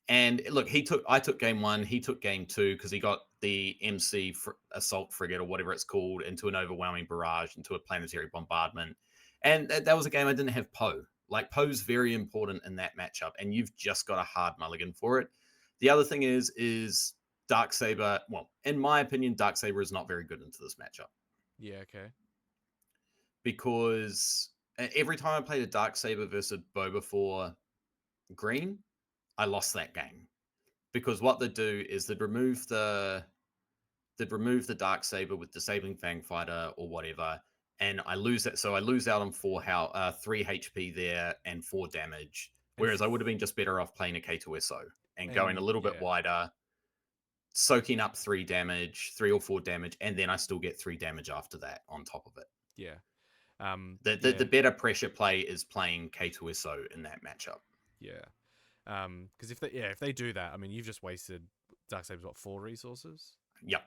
And look, I took game 1, he took game 2 because he got the MC assault frigate or whatever it's called into an overwhelming barrage, into a planetary bombardment. And that was a game I didn't have Poe. Like, Poe's very important in that matchup, and you've just got a hard mulligan for it. The other thing is Darksaber, well, in my opinion, Darksaber is not very good into this matchup. Yeah, okay. Because every time I played a Darksaber versus Boba for green, I lost that game. Because what they'd do is they'd remove the Darksaber with Disabling Fangfighter or whatever, and I lose that. So I lose out on 3 HP there and 4 damage. Whereas I would have been just better off playing a K2SO and going a little bit wider, soaking up 3 or 4 damage, and then I still get 3 damage after that on top of it. Yeah. The better pressure play is playing K2SO in that matchup. Yeah. Because if they do that, I mean, you've just wasted Darksaber's 4 resources. Yep.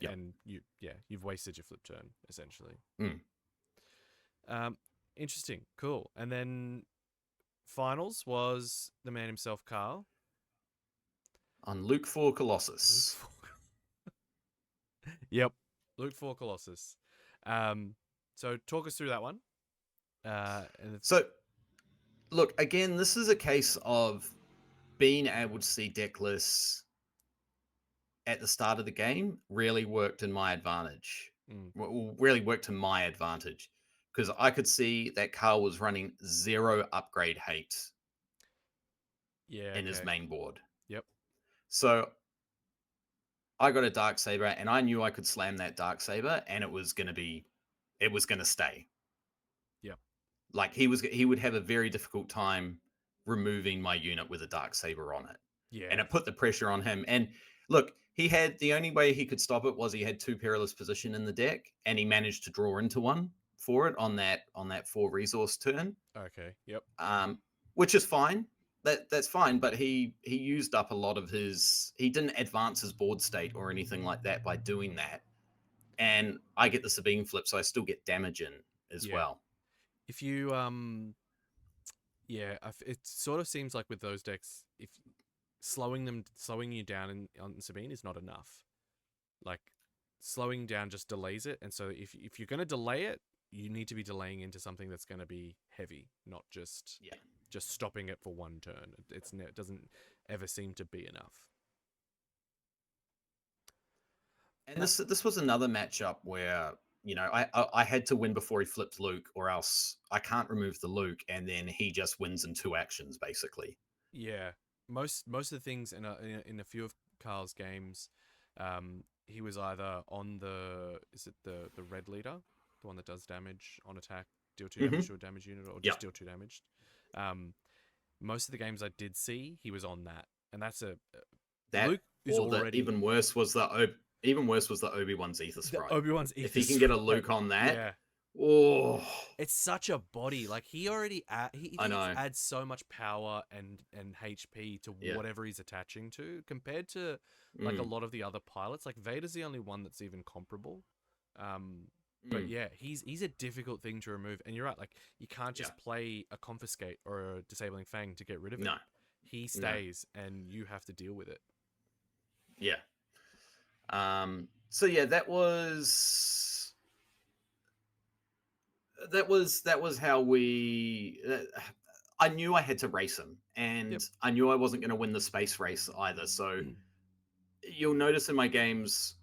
And you've wasted your flip turn essentially. Mm. Interesting, cool. And then finals was the man himself, Carl, on Luke 4 Colossus. Yep, Luke 4 Colossus. So talk us through that one. So, look, again, this is a case of being able to see deck lists at the start of the game really worked in my advantage. Really worked to my advantage because I could see that Carl was running 0 upgrade hate in his main board. Yep. So I got a Darksaber and I knew I could slam that Darksaber and it was going to stay. Yep. Like he would have a very difficult time removing my unit with a Darksaber on it. Yeah. And it put the pressure on him. And look, the only way he could stop it was he had 2 perilous position in the deck, and he managed to draw into one for it on that 4 resource turn. Okay. Yep. Which is fine. That's fine, but he used up a lot of his. He didn't advance his board state or anything like that by doing that. And I get the Sabine flip, so I still get damage in as well. If you it sort of seems like with those decks, if slowing you down on Sabine is not enough. Like, slowing down just delays it, and so if you're going to delay it, you need to be delaying into something that's going to be heavy, not just stopping it for one turn. It doesn't ever seem to be enough. And this was another matchup where I had to win before he flipped Luke, or else I can't remove the Luke, and then he just wins in 2 actions basically. Yeah, most of the things in a few of Carl's games, he was either on the red leader, the one that does damage on attack, deal 2 damage to a damage unit, or just deal 2 damage. Most of the games I did see, he was on that, and that's Luke is already even worse was the Obi-Wan's Ether Sprite. Obi-Wan's Ether if he can get a Luke on that, it's such a body. Like, he already adds so much power and HP to whatever he's attaching to, compared to like a lot of the other pilots. Like, Vader's the only one that's even comparable. But yeah, he's a difficult thing to remove. And you're right, like, you can't just play a Confiscate or a Disabling Fang to get rid of it. No. He stays, and you have to deal with it. Yeah. So yeah, that was that was how we. I knew I had to race him, and Yep. I knew I wasn't going to win the space race either. So you'll notice in my games,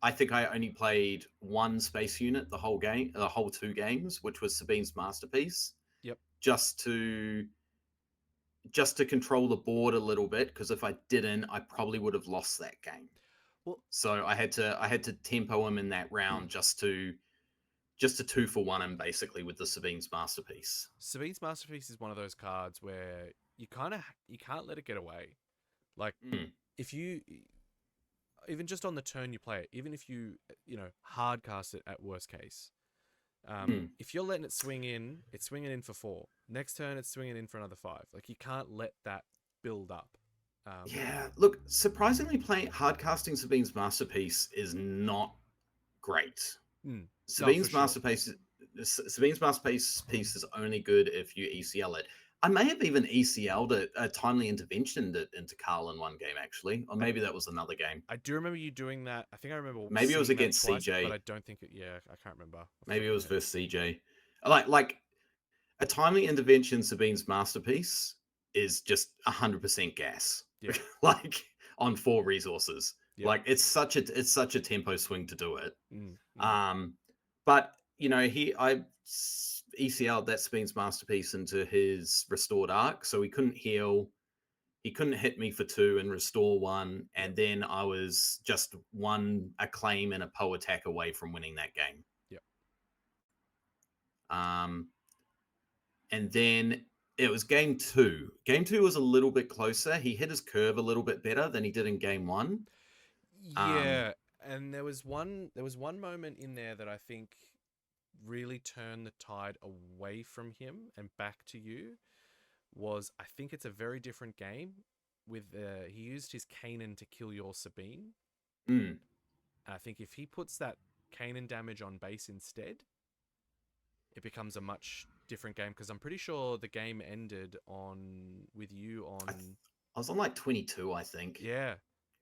I think I only played one space unit the whole game, the whole 2 games, which was Sabine's masterpiece. Yep. Just to control the board a little bit, because if I didn't, I probably would have lost that game. Well, So I had to tempo him in that round just to 2-for-1 him basically with the Sabine's masterpiece. Sabine's masterpiece is one of those cards where you can't let it get away. Like if you even just on the turn you play it, even if you hard cast it at worst case, if you're letting it swing in, it's swinging in for 4. Next turn, it's swinging in for another 5. Like you can't let that build up. Yeah, look, surprisingly, playing hard casting Sabine's masterpiece is not great. Sabine's masterpiece piece is only good if you ECL it. I may have even ECL'd it, a timely intervention it into Carl in one game, actually. Or maybe that was another game. I do remember you doing that. I think I remember maybe it was against twice, CJ. but I don't think it, I can't remember. Maybe it was versus CJ. Like a timely intervention Sabine's masterpiece is just 100% gas. Yeah. Like on 4 resources. Yeah. Like it's such a tempo swing to do it. Mm-hmm. But I ECL'd that Sabine's masterpiece into his restored arc, so he couldn't heal. He couldn't hit me for 2 and restore 1, and then I was just a claim and a Poe attack away from winning that game. Yep. And then it was game 2. Game 2 was a little bit closer. He hit his curve a little bit better than he did in game 1. Yeah, and there was one moment in there that I think really turned the tide away from him and back to you. I think it's a very different game with he used his Kanan to kill your Sabine. And I think if he puts that Kanan damage on base instead, it becomes a much different game, because I'm pretty sure the game ended with you on. I was on like 22, I think. Yeah.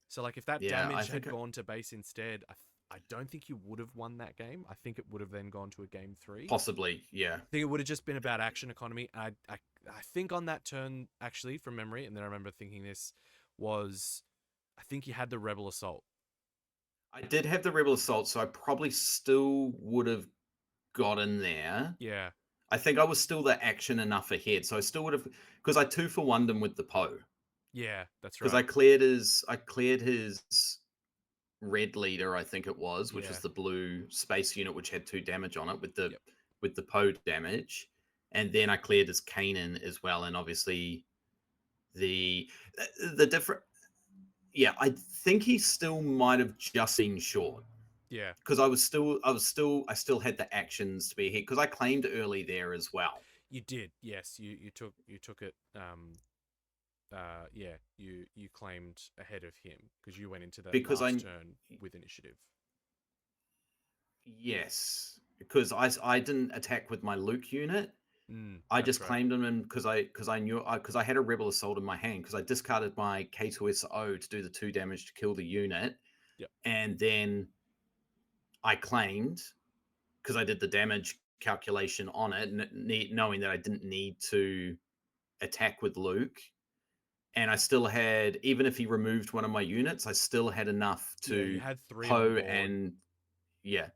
So like if that damage had gone to base instead, I don't think you would have won that game. I think it would have then gone to a game 3. Possibly, yeah. I think it would have just been about action economy. I think on that turn, actually, from memory, and then I remember thinking this was, I think you had the Rebel Assault. I did have the Rebel Assault, so I probably still would have gotten there. Yeah. I think I was still the action enough ahead, so I still would have, because I 2-for-1'd him with the Poe. Yeah, that's right. Because I cleared his red leader, I think it was, which was the blue space unit, which had 2 damage on it with the Poe damage, and then I cleared his Kanan as well, and obviously the different. Yeah, I think he still might have just been short. Yeah, because I still had the actions to be ahead, because I claimed early there as well. You did, yes. You took it. You claimed ahead of him because you went into that last turn with initiative. Yes, because I didn't attack with my Luke unit. I just claimed him because I had a Rebel Assault in my hand, because I discarded my K2SO to do the 2 damage to kill the unit. Yep. And then I claimed, because I did the damage calculation on it, knowing that I didn't need to attack with Luke. And I still had, even if he removed one of my units, I still had enough to you had 3 Poe and I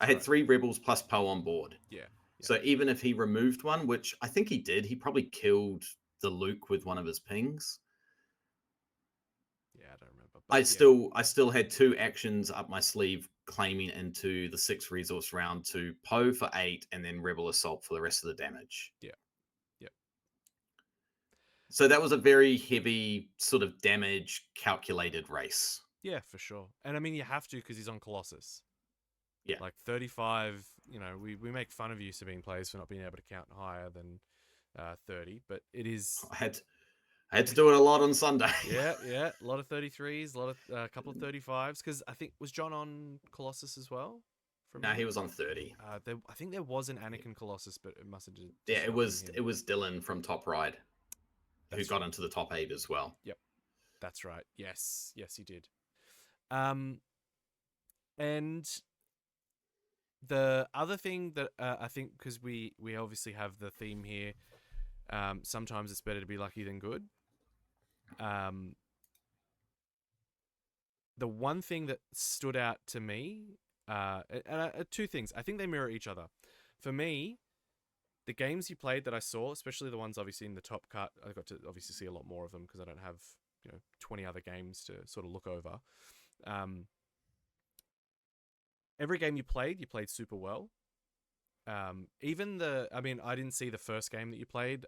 had 3 rebels plus Poe on board. Yeah. So even if he removed one, which I think he did, he probably killed the Luke with one of his pings. Yeah, I don't remember. I still had 2 actions up my sleeve, claiming into the 6 resource round to Poe for 8 and then Rebel Assault for the rest of the damage. Yeah. So that was a very heavy sort of damage calculated race. Yeah, for sure. And I mean, you have to, because he's on Colossus. Yeah. Like 35, we make fun of you, Sabine players, for not being able to count higher than 30, but it is. I had to do it a lot on Sunday. Yeah. A lot of 33s, a couple of 35s, because I think, was John on Colossus as well? No, he was on 30. I think there was an Anakin Colossus, but it must have just. Yeah, it was Dylan from Top Ride. Who got into the top 8 as well. Yep. That's right. Yes, he did. And The other thing that I think, because we obviously have the theme here, sometimes it's better to be lucky than good. The one thing that stood out to me, two things. I think they mirror each other. For me, the games you played that I saw, especially the ones obviously in the top cut, I got to obviously see a lot more of them because I don't have 20 other games to sort of look over. Every game you played super well. Even I didn't see the first game that you played,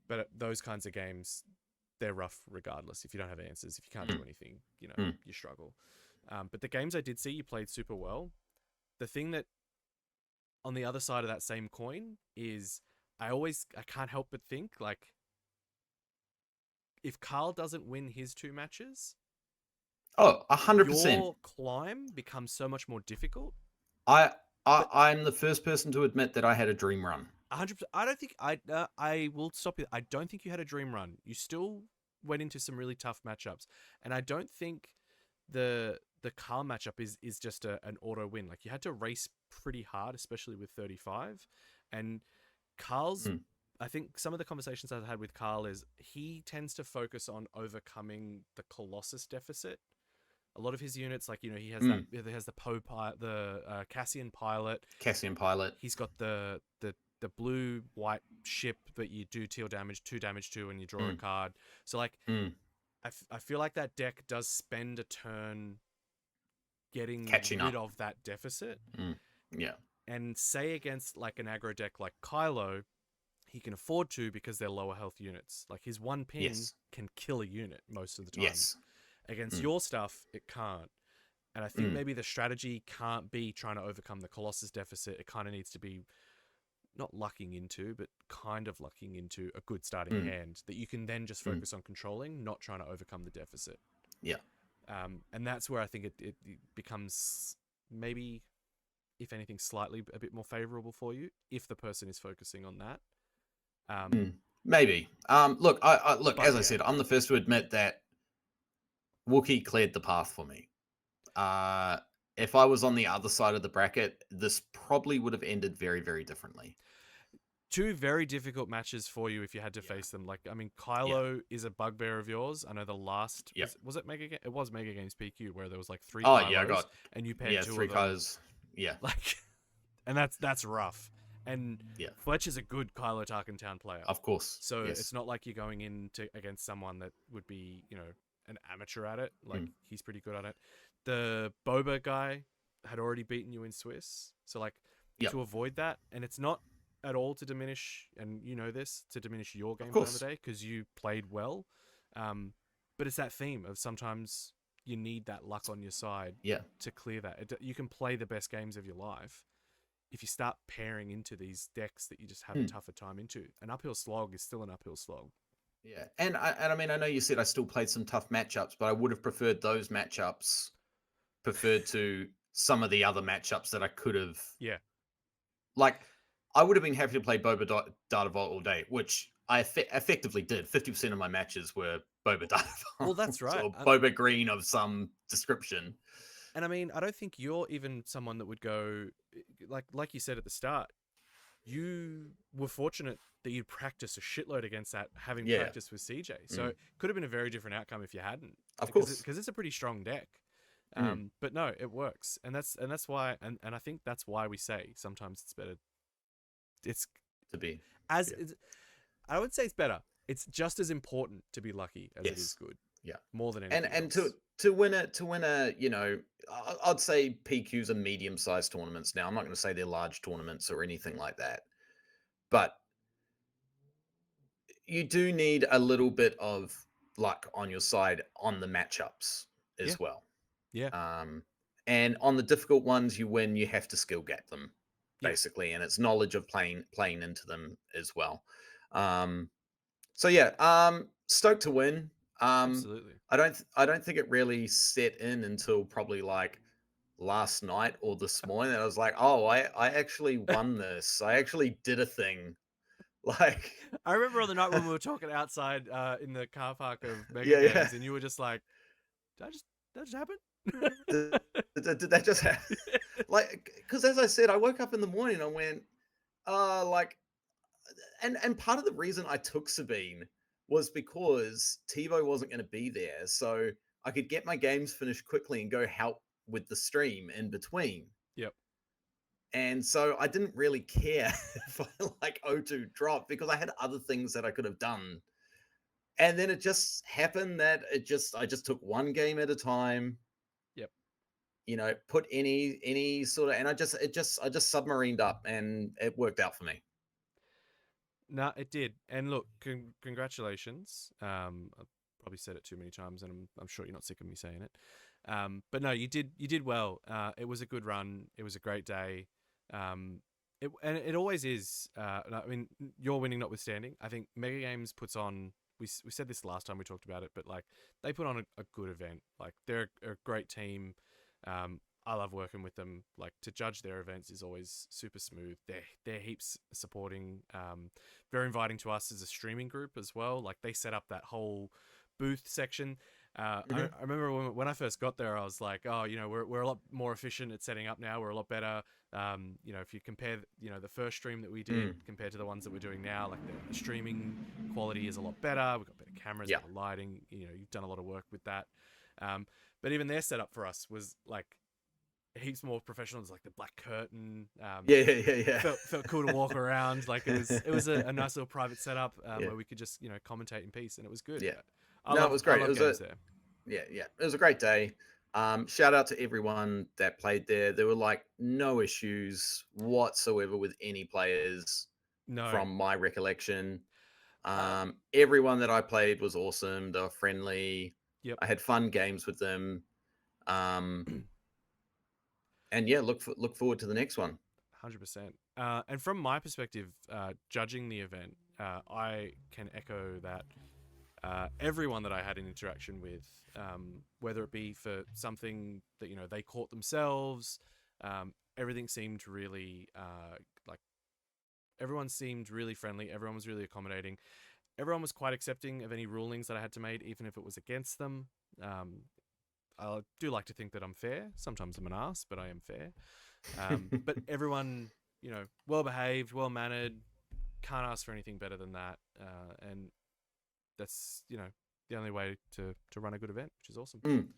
but those kinds of games, they're rough regardless. If you don't have answers, if you can't do anything, you struggle. But the games I did see, you played super well. The thing that, on the other side of that same coin, is I can't help but think, like, if Carl doesn't win his 2 matches, 100%. your climb becomes so much more difficult. I'm the first person to admit that I had a dream run. 100%. I don't think I will stop you. I don't think you had a dream run. You still went into some really tough matchups, and I don't think the Carl matchup is just an auto win. Like, you had to race pretty hard, especially with 35, and Carl's. I think some of the conversations I've had with Carl is he tends to focus on overcoming the Colossus deficit. A lot of his units, like, he has he has the Cassian pilot. He's got the blue white ship that you do 2 damage to when you draw a card. So, like, I feel like that deck does spend a turn catching rid of that deficit. Yeah. And say against like an aggro deck like Kylo, he can afford to, because they're lower health units. Like, his 1 pin can kill a unit most of the time. Yes. Against your stuff, it can't. And I think maybe the strategy can't be trying to overcome the Colossus deficit. It kind of needs to be not lucking into, but kind of lucking into a good starting hand that you can then just focus on controlling, not trying to overcome the deficit. Yeah. And that's where I think it becomes maybe, if anything, slightly a bit more favorable for you if the person is focusing on that. Maybe. Look, as I said, I'm the first to admit that Wookiee cleared the path for me. If I was on the other side of the bracket, this probably would have ended very, very differently. 2 very difficult matches for you if you had to face them. Like, I mean, Kylo is a bugbear of yours. I know the last was it Mega Game? It was Mega Games PQ where there was like 3 Kylos, I got and you paired 2 3 of them. Kylos. Yeah, like, and that's rough. And Fletcher's a good Kylo Tarkin Town player, of course. So it's not like you're going into against someone that would be an amateur at it. Like, he's pretty good at it. The Boba guy had already beaten you in Swiss, so like to avoid that, and it's not at all to diminish, and to diminish your game plan of the day, because you played well, but it's that theme of sometimes you need that luck on your side to clear that. You can play the best games of your life if you start pairing into these decks that you just have a tougher time into. An uphill slog is still an uphill slog. Yeah, and I mean, I know you said I still played some tough matchups, but I would have preferred those matchups to some of the other matchups that I could have. Yeah. Like, I would have been happy to play Boba Data Vault all day, which I effectively did. 50% of my matches were Boba Data Vault. Well, that's right. Or Boba Green of some description. And I mean, I don't think you're even someone that would go, like you said at the start, you were fortunate that you'd practiced a shitload against that, having practiced with CJ. So it could have been a very different outcome if you hadn't. Of course. Because it's a pretty strong deck. But no, it works. And that's why, and I think that's why we say sometimes it's better. It's to be. I would say it's better. It's just as important to be lucky as it is good. Yeah. More than anything and else. to win a, I'd say PQs are medium-sized tournaments now. I'm not going to say they're large tournaments or anything like that. But you do need a little bit of luck on your side on the matchups as well. Yeah. And on the difficult ones, you have to skill gap them, basically, and it's knowledge of playing into them as well. Stoked to win. Absolutely. I don't think it really set in until probably like last night or this morning. And I was like, oh, I actually won this. I actually did a thing. Like, I remember on the night when we were talking outside in the car park of Mega Games, and you were just like, did that just happen? Did that just happen? Like, because as I said, I woke up in the morning and went, like, and part of the reason I took Sabine was because TiVo wasn't going to be there, so I could get my games finished quickly and go help with the stream in between. Yep. And so I didn't really care if I like O2 dropped because I had other things that I could have done. And then it just happened that I just took one game at a time, Yep. put any sort of, and I just submarined up and it worked out for me. No, it did. And look, congratulations. I've probably said it too many times, and I'm sure you're not sick of me saying it. But no, you did well. It was a good run. It was a great day. And it always is. I mean, your winning notwithstanding, I think Mega Games puts on. We said this last time we talked about it, but like they put on a good event. Like they're a great team. I love working with them. Like to judge their events is always super smooth. They're heaps supporting. Very inviting to us as a streaming group as well. Like they set up that whole booth section. I remember when I first got there, I was like, oh, we're a lot more efficient at setting up now. We're a lot better. If you compare, the first stream that we did compared to the ones that we're doing now, like the streaming quality is a lot better. We've got better cameras, better lighting. You've done a lot of work with that. But even their setup for us was like heaps more professional. It's like the black curtain. Yeah. Felt cool to walk around. Like it was a nice little private setup where we could just commentate in peace, and it was good. Yeah. It was great. I love games there. Yeah. It was a great day. Shout out to everyone that played there. There were like no issues whatsoever with any players from my recollection. Everyone that I played was awesome. They were friendly. Yep. I had fun games with them. And yeah, look forward to the next one. 100%. And from my perspective, judging the event, I can echo that everyone that I had an interaction with, whether it be for something that they caught themselves, everything seemed really everyone seemed really friendly. Everyone was really accommodating. Everyone was quite accepting of any rulings that I had to make, even if it was against them. I do like to think that I'm fair. Sometimes I'm an ass, but I am fair. But everyone, well behaved, well mannered. Can't ask for anything better than that. And that's the only way to run a good event, which is awesome.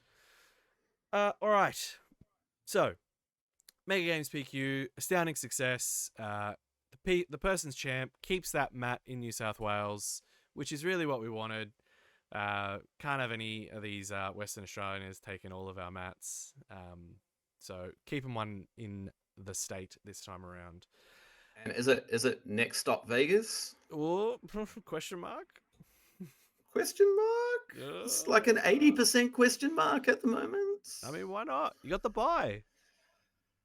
All right. So, Mega Games PQ, astounding success. The person's champ keeps that mat in New South Wales, which is really what we wanted. Can't have any of these Western Australians taking all of our mats. So keeping one in the state this time around. And is it next stop Vegas? Oh, question mark? Question mark? It's like an 80% question mark at the moment. I mean, why not? You got the buy.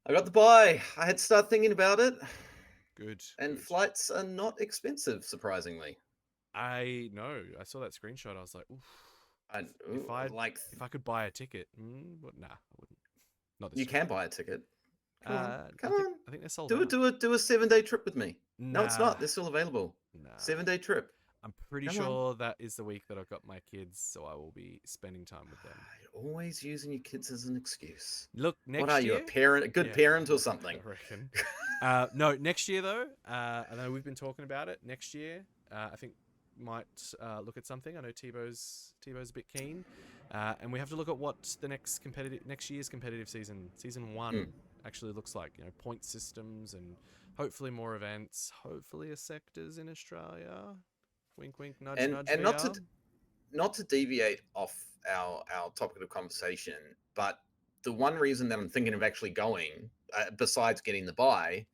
I got the buy. I had to start thinking about it. Good. And flights are not expensive, surprisingly. I know. I saw that screenshot. I was like, oof. If I could buy a ticket, but nah, I wouldn't. Not this. You can buy a ticket. Come on. I think they're sold out. Do a 7-day trip with me. Nah. No, it's not. They're still available. Nah. 7-day trip. I'm pretty sure that is the week that I've got my kids, so I will be spending time with them. You're always using your kids as an excuse. Look, next year... What are you, a parent? A good parent or something? I reckon. No, next year, though, I know we've been talking about it. Next year, I think might look at something. I know Thibaud's a bit keen. And we have to look at what the next year's competitive season 1 actually looks like. Point systems and hopefully more events. Hopefully a sectors in Australia. Wink, wink, nudge, nudge. And not to deviate off our topic of conversation, but the one reason that I'm thinking of actually going, besides getting the buy,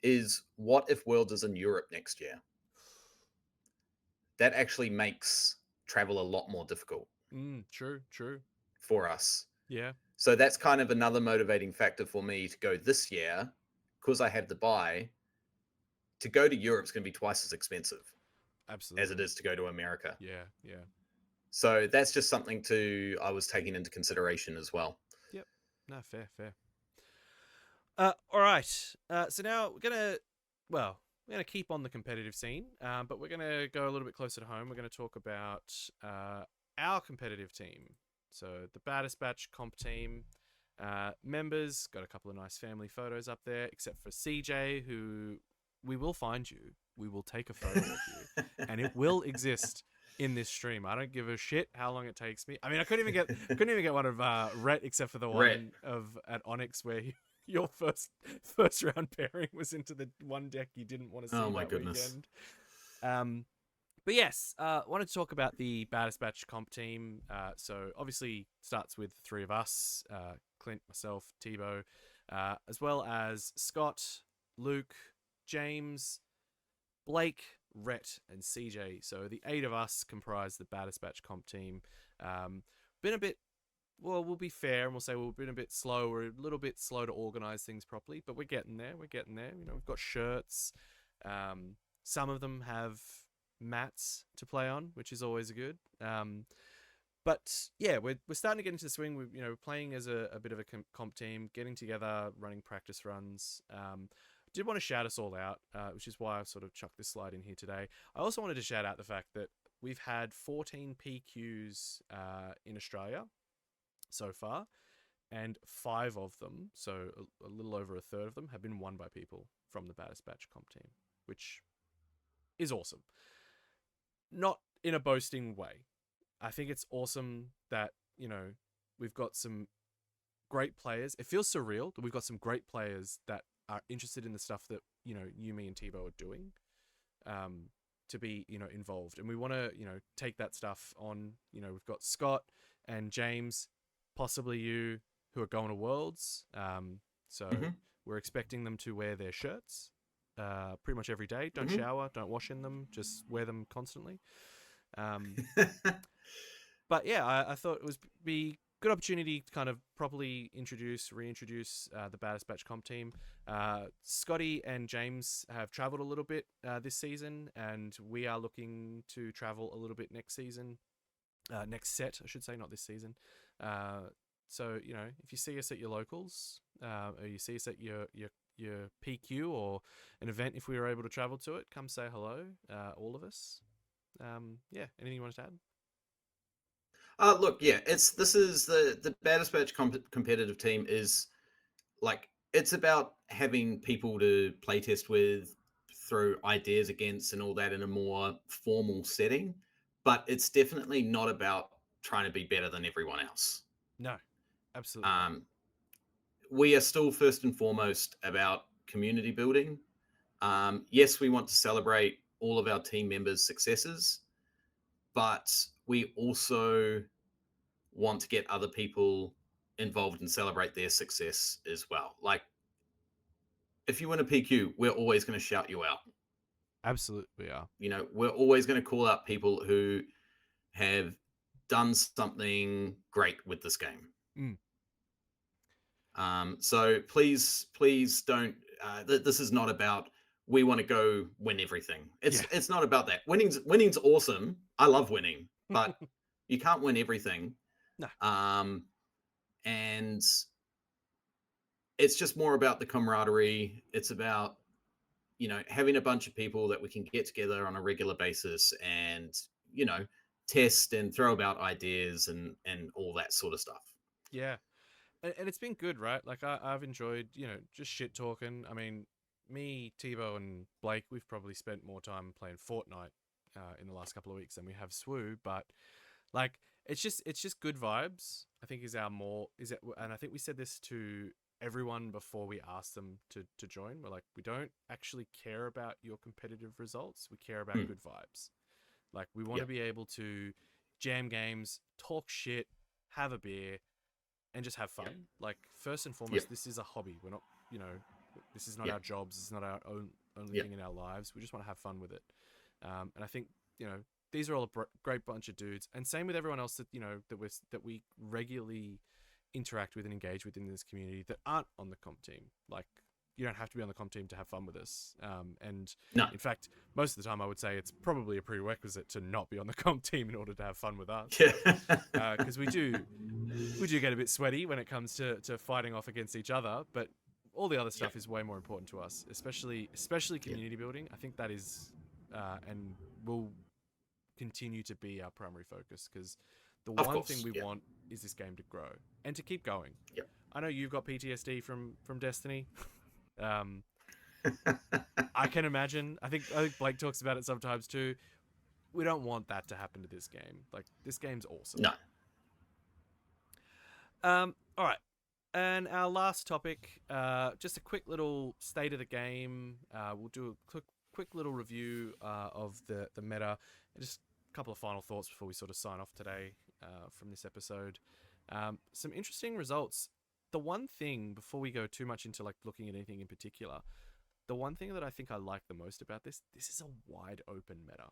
is what if Worlds is in Europe next year? That actually makes travel a lot more difficult. True. For us. Yeah. So that's kind of another motivating factor for me to go this year, because I have the buy. To go to Europe is going to be twice as expensive. Absolutely. As it is to go to America. Yeah. So that's just something I was taking into consideration as well. Yep. No, fair. All right. So now we're gonna keep on the competitive scene, but we're gonna go a little bit closer to home. We're gonna talk about our competitive team. So the Baddest Batch comp team members got a couple of nice family photos up there, except for CJ, who we will find you. We will take a photo of you, and it will exist in this stream. I don't give a shit how long it takes me. I mean, I couldn't even get one of Rhett, except for the Rhett. one of at Onyx where your first round pairing was into the one deck you didn't want to see Oh my that goodness. weekend. But yes, wanted to talk about the Baddest Batch comp team. So obviously starts with the three of us, Clint, myself, Thibaud, as well as Scott, Luke, James, Blake, Rhett, and CJ. So the 8 of us comprise the Baddest Batch comp team. Been a bit, well, we'll be fair and we'll say we've been a bit slow. We're a little bit slow to organize things properly, but we're getting there. We're getting there. You know, we've got shirts. Some of them have mats to play on, which is always good. But yeah, we're starting to get into the swing. We're playing as a bit of a comp team, getting together, running practice runs. Did want to shout us all out, which is why I've sort of chucked this slide in here today. I also wanted to shout out the fact that we've had 14 PQs in Australia so far, and 5 of them, so a little over a third of them, have been won by people from the Baddest Batch comp team, which is awesome. Not in a boasting way. I think it's awesome that, we've got some great players. It feels surreal that we've got some great players that are interested in the stuff that, you, me, and Thibaud are doing, to be, involved. And we want to, take that stuff on. We've got Scott and James, possibly you, who are going to Worlds. So we're expecting them to wear their shirts pretty much every day. Don't shower, don't wash in them, just wear them constantly. But yeah, I thought it was be good opportunity to kind of properly reintroduce the Baddest Batch comp team. Scotty and James have traveled a little bit this season, and we are looking to travel a little bit next season. Next set, I should say, not this season. So, if you see us at your locals, or you see us at your PQ or an event, if we were able to travel to it, come say hello, all of us. Yeah, anything you wanted to add? Look, yeah, this is the Baddest Batch competitive team is like, it's about having people to playtest with, throw ideas against, and all that in a more formal setting. But it's definitely not about trying to be better than everyone else. No, absolutely not. We are still first and foremost about community building. Yes, we want to celebrate all of our team members' successes, but we also want to get other people involved and celebrate their success as well. Like, if you win a PQ, we're always going to shout you out. Absolutely, we are. We're always going to call out people who have done something great with this game. So please don't. This is not about we want to go win everything. It's not about that. Winning's awesome. I love winning, but you can't win everything. No. And it's just more about the camaraderie. It's about, having a bunch of people that we can get together on a regular basis and, test and throw about ideas and all that sort of stuff. Yeah. And it's been good, right? Like, I've enjoyed, just shit talking. I mean, me, Thibaud, and Blake, we've probably spent more time playing Fortnite in the last couple of weeks than we have SWU, but like, it's just good vibes. I think and I think we said this to everyone before we asked them to join. We're like, we don't actually care about your competitive results. We care about good vibes. Like, we want to be able to jam games, talk shit, have a beer, and just have fun. Like, first and foremost, this is a hobby. We're not, this is not our jobs. It's not our only thing in our lives. We just want to have fun with it. And I think, these are all a great bunch of dudes. And same with everyone else that, that we regularly interact with and engage with in this community that aren't on the comp team. Like, you don't have to be on the comp team to have fun with us. And in fact, most of the time I would say it's probably a prerequisite to not be on the comp team in order to have fun with us. Because we do get a bit sweaty when it comes to fighting off against each other, but all the other stuff is way more important to us, especially community building. I think that is, and will continue to be our primary focus, because The Of one thing course, we yeah. want is this game to grow and to keep going. Yep. I know you've got PTSD from Destiny. I can imagine. I think Blake talks about it sometimes too. We don't want that to happen to this game. Like, this game's awesome. No. All right. And our last topic, just a quick little state of the game. We'll do a quick little review of the meta, and just a couple of final thoughts before we sort of sign off today from this episode. Some interesting results. The one thing, before we go too much into like looking at anything in particular, the one thing that I think I like the most about this is a wide open meta.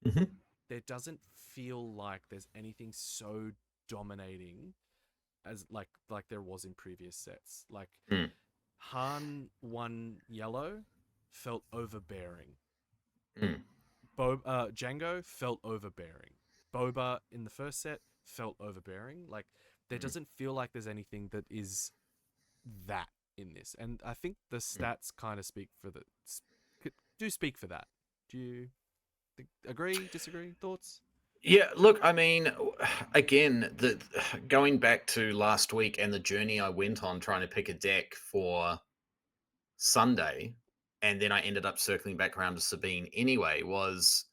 Mm-hmm. There doesn't feel like there's anything so dominating as like there was in previous sets. Like Han 1 yellow felt overbearing. Django felt overbearing. Boba in the first set felt overbearing. Like, there doesn't feel like there's anything that is that in this. And I think the stats kind of speak for that. Do you agree, disagree, thoughts? Yeah, look, I mean, again, going back to last week and the journey I went on trying to pick a deck for Sunday, and then I ended up circling back around to Sabine anyway, was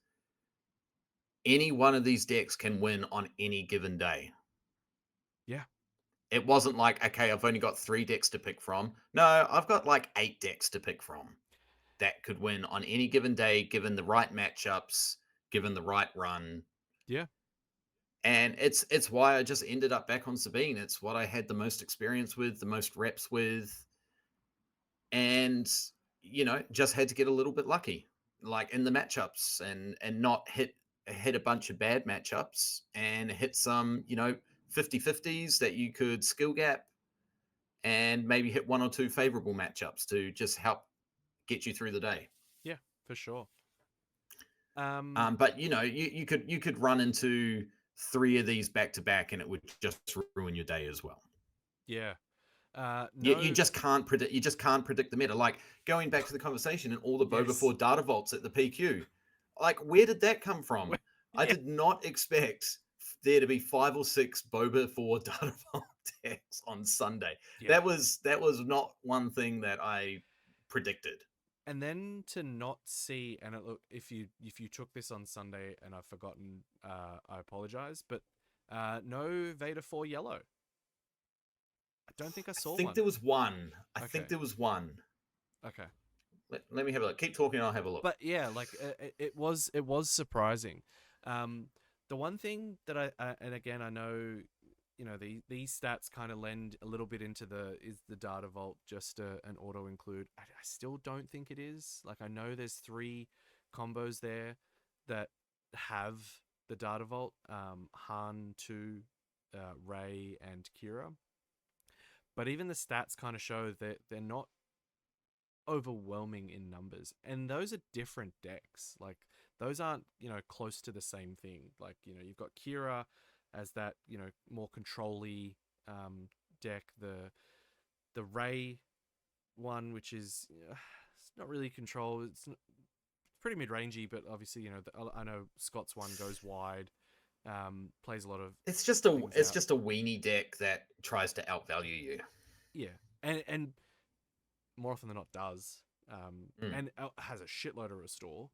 any one of these decks can win on any given day. Yeah. It wasn't like, okay, I've only got 3 decks to pick from. No, I've got like 8 decks to pick from that could win on any given day, given the right matchups, given the right run. Yeah. And it's why I just ended up back on Sabine. It's what I had the most experience with, the most reps with, and just had to get a little bit lucky, like in the matchups, and not hit a bunch of bad matchups and hit some 50-50s that you could skill gap, and maybe hit 1 or 2 favorable matchups to just help get you through the day. Yeah, for sure. But you could run into 3 of these back to back, and it would just ruin your day as well. Yeah. You just can't predict. You just can't predict the meta. Like, going back to the conversation and all the Boba 4 data vaults at the PQ, like, where did that come from? I did not expect there to be 5 or 6 Boba 4 data vault decks on Sunday. Yeah. That was not one thing that I predicted. And then to not see, and look, if you took this on Sunday and I've forgotten, I apologize, but no Vader 4 yellow. I don't think I saw one. I think there was one. I think there was one. Okay. Let me have a look. Keep talking, I'll have a look. But yeah, like it was surprising. The one thing that I and again, I know, these stats kind of lend a little bit into is the data vault just an auto include. I still don't think it is. Like, I know there's 3 combos there that have the data vault, Han 2, Rey, and Kira. But even the stats kind of show that they're not overwhelming in numbers, and those are different decks. Like, those aren't close to the same thing. Like, you've got Kira as that more control-y deck, the Rey one, which is it's not really control, it's pretty mid-rangey, but obviously I know Scott's one goes wide, plays a lot of it's just a weenie deck that tries to outvalue you. Yeah, and more often than not does, and has a shitload of restore.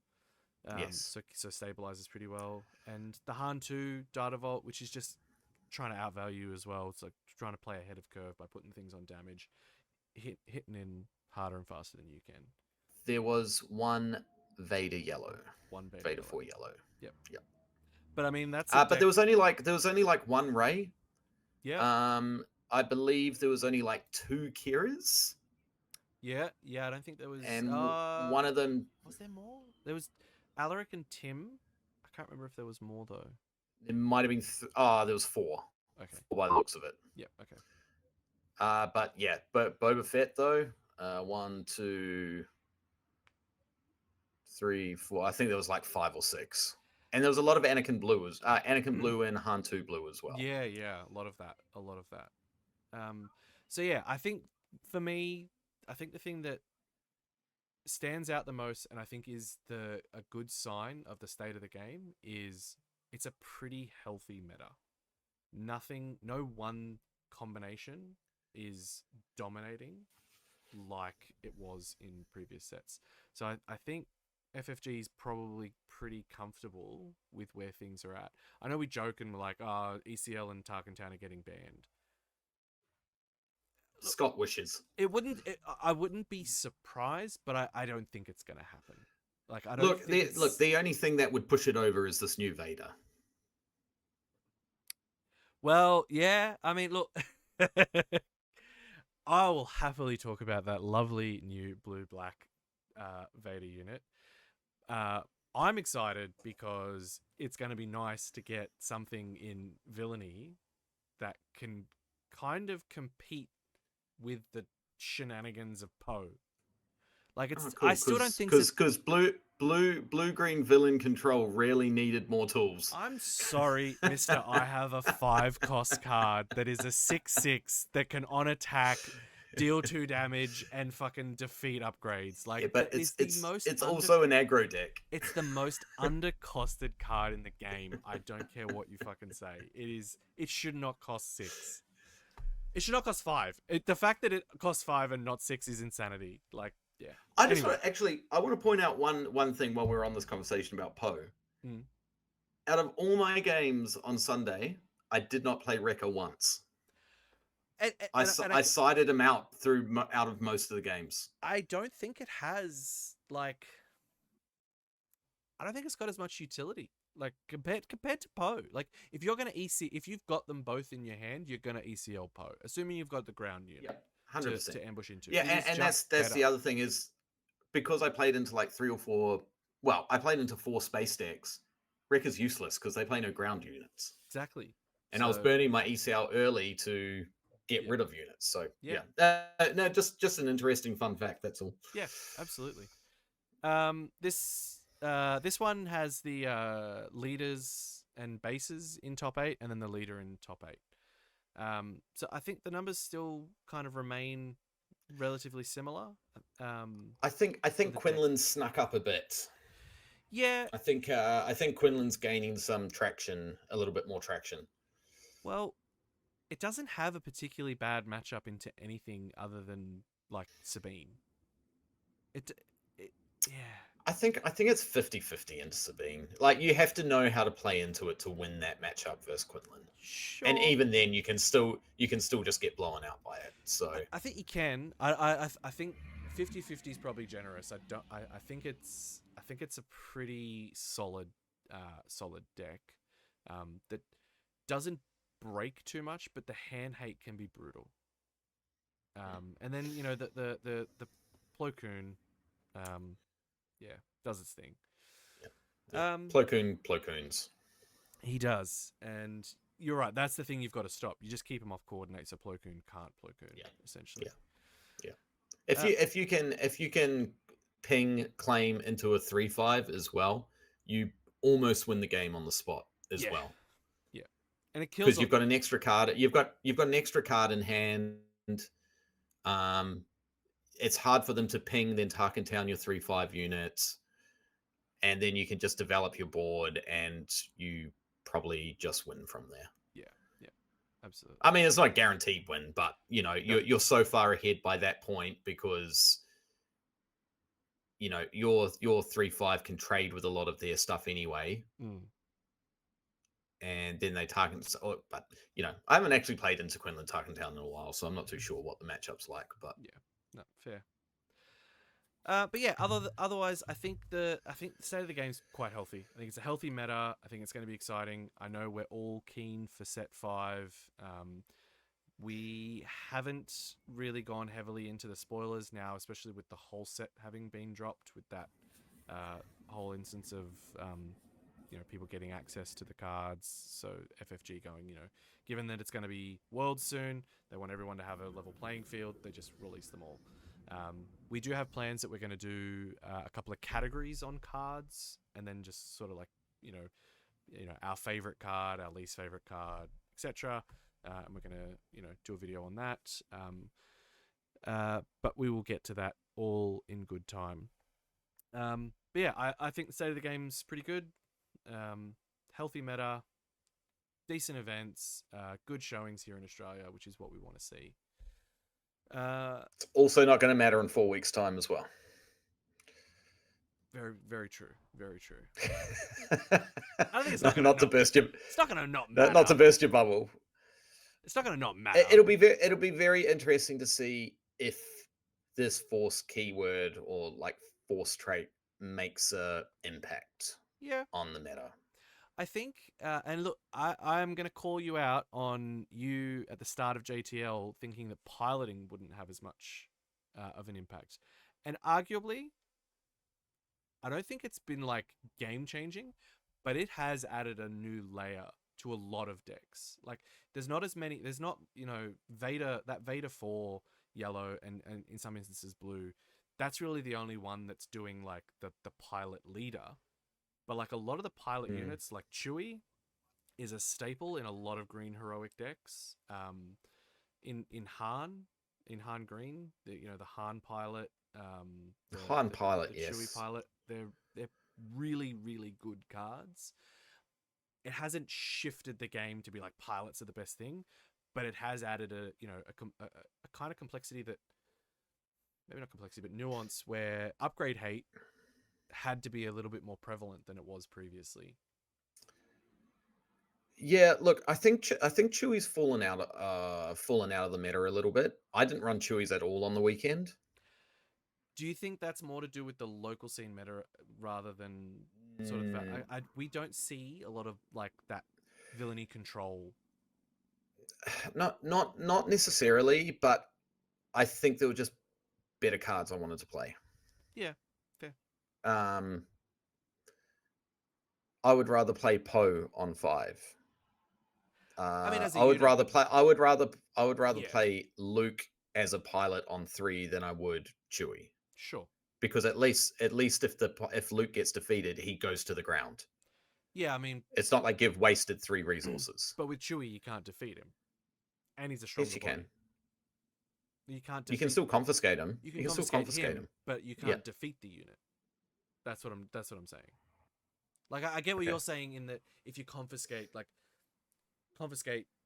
Yes. So stabilizes pretty well. And the Han 2 data vault, which is just trying to outvalue as well. It's like trying to play ahead of curve by putting things on damage, hitting in harder and faster than you can. There was one Vader yellow. One Vader 4 yellow. Yep. Yep. But I mean, that's but there was only like one Rey. Yeah. I believe there was only like 2 Kiras. Yeah. I don't think there was. And one of them. Was there more? There was Alaric and Tim. I can't remember if there was more though. It might have been. There was 4. Okay. 4 by the looks of it. Yep. Okay. But yeah, but Boba Fett though. 1, 2, 3, 4. I think there was like 5 or 6. And there was a lot of Anakin Blue, Anakin Blue and Han 2 Blue as well. Yeah, a lot of that. So yeah, I think for me, I think the thing that stands out the most, and I think is a good sign of the state of the game, is it's a pretty healthy meta. No one combination is dominating like it was in previous sets. So I think FFG is probably pretty comfortable with where things are at. I know we joke and we're like, oh, ECL and Tarkentown are getting banned. Scott wishes. I wouldn't be surprised, but I don't think it's going to happen. Like, I don't think look, the only thing that would push it over is this new Vader. Well, yeah. I mean, look, I will happily talk about that lovely new blue-black Vader unit. I'm excited because it's going to be nice to get something in villainy that can kind of compete with the shenanigans of Poe. Like, it's cool. I still don't think because blue green villain control really needed more tools. I'm sorry, Mister. I have a 5-cost card that is a 6/6 that can on attack, deal 2 damage, and fucking defeat upgrades. Like, yeah, but it's also an aggro deck. It's the most undercosted card in the game. I don't care what you fucking say. It should not cost 6. It should not cost 5. The fact that it costs 5 and not 6 is insanity. Like, yeah. I want to point out one thing while we're on this conversation about Poe. Mm. Out of all my games on Sunday, I did not play Wrecker once. I sided him out of most of the games. I don't think it has, like, I don't think it's got as much utility. Like, compared to Poe. Like, if you've got them both in your hand, you're gonna ECL Poe, assuming you've got the ground unit. Yeah, 100% to ambush into. Yeah, and that's the other thing is, because I played into like 3 or 4. Well, I played into 4 space decks. Wrecker's useless because they play no ground units. Exactly. And I was burning my ECL early to get rid of units. So yeah. No, just an interesting fun fact. That's all. Yeah, absolutely. This one has the leaders and bases in top 8, and then the leader in top 8. So I think the numbers still kind of remain relatively similar. I think Quinlan's snuck up a bit. Yeah. I think Quinlan's gaining some traction, a little bit more traction. Well, it doesn't have a particularly bad matchup into anything other than like Sabine. Yeah. I think it's 50-50 into Sabine. Like, you have to know how to play into it to win that matchup versus Quinlan. Sure. And even then, you can still just get blown out by it. So I think you can. I think 50-50 is probably generous. I think it's a pretty solid deck that doesn't break too much, but the hand hate can be brutal. And then the Plo Koon, does its thing. Yeah. Plo Koons. He does, and you're right. That's the thing you've got to stop. You just keep him off coordinate, so Plo Koon can't Plo Koon. Yeah. Essentially. Yeah. If you can ping claim into a 3/5 as well, you almost win the game on the spot as well. Yeah, and it kills because you've got an extra card. You've got an extra card in hand. It's hard for them to ping, then Tarkentown your 3/5 units, and then you can just develop your board, and you probably just win from there. Yeah, absolutely. I mean, it's not a guaranteed win, but you're so far ahead by that point because your 3/5 can trade with a lot of their stuff anyway. And then they target. But I haven't actually played into Quinlan Tarkentown in a while, so I'm not too sure what the matchup's like. But yeah, no, fair. But yeah, otherwise, I think the state of the game's quite healthy. I think it's a healthy meta. I think it's going to be exciting. I know we're all keen for set 5. We haven't really gone heavily into the spoilers now, especially with the whole set having been dropped, with that whole instance of people getting access to the cards. So FFG going, given that it's going to be Worlds soon, they want everyone to have a level playing field. They just release them all. We do have plans that we're going to do a couple of categories on cards, and then just sort of like our favorite card, our least favorite card, etc. And we're going to do a video on that. But we will get to that all in good time. But yeah, I think the state of the game's pretty good. healthy meta, decent events, good showings here in Australia, which is what we want to see. It's also not going to matter in 4 weeks' time as well. Very, very true. Very true. I think it's not, not not to gonna burst your It's not going to not matter. not to burst your bubble. It's not going to not matter. It'll be very interesting to see if this force keyword or like force trait makes a impact on the meta. I think, and look, I'm going to call you out on you at the start of JTL thinking that piloting wouldn't have as much of an impact. And arguably, I don't think it's been like game changing, but it has added a new layer to a lot of decks. Like there's not, Vader, that Vader 4 yellow and in some instances blue, that's really the only one that's doing like the pilot leader. But like a lot of the pilot units, like Chewie, is a staple in a lot of green heroic decks. In Han Green, the Han pilot, the yes, Chewie pilot, they're really, really good cards. It hasn't shifted the game to be like pilots are the best thing, but it has added a kind of complexity that, maybe not complexity, but nuance, where upgrade hate had to be a little bit more prevalent than it was previously. Yeah, look, I think Chewie's fallen out of the meta a little bit. I didn't run Chewies at all on the weekend. Do you think that's more to do with the local scene meta rather than sort of we don't see a lot of like that villainy control? Not necessarily, but I think there were just better cards I wanted to play. Yeah, fair. I would rather play Poe on 5. I mean, as a I would unit, rather Yeah. play Luke as a pilot on 3 than I would Chewie. Sure. Because at least if Luke gets defeated, he goes to the ground. Yeah, I mean, It's not like you've wasted 3 resources. but with Chewie, you can't defeat him, and he's a stronger Yes, you body. can. You can't. You can still confiscate him. You can still confiscate him, but you can't defeat the unit. That's what I'm saying. Like I get what you're saying in that if you confiscate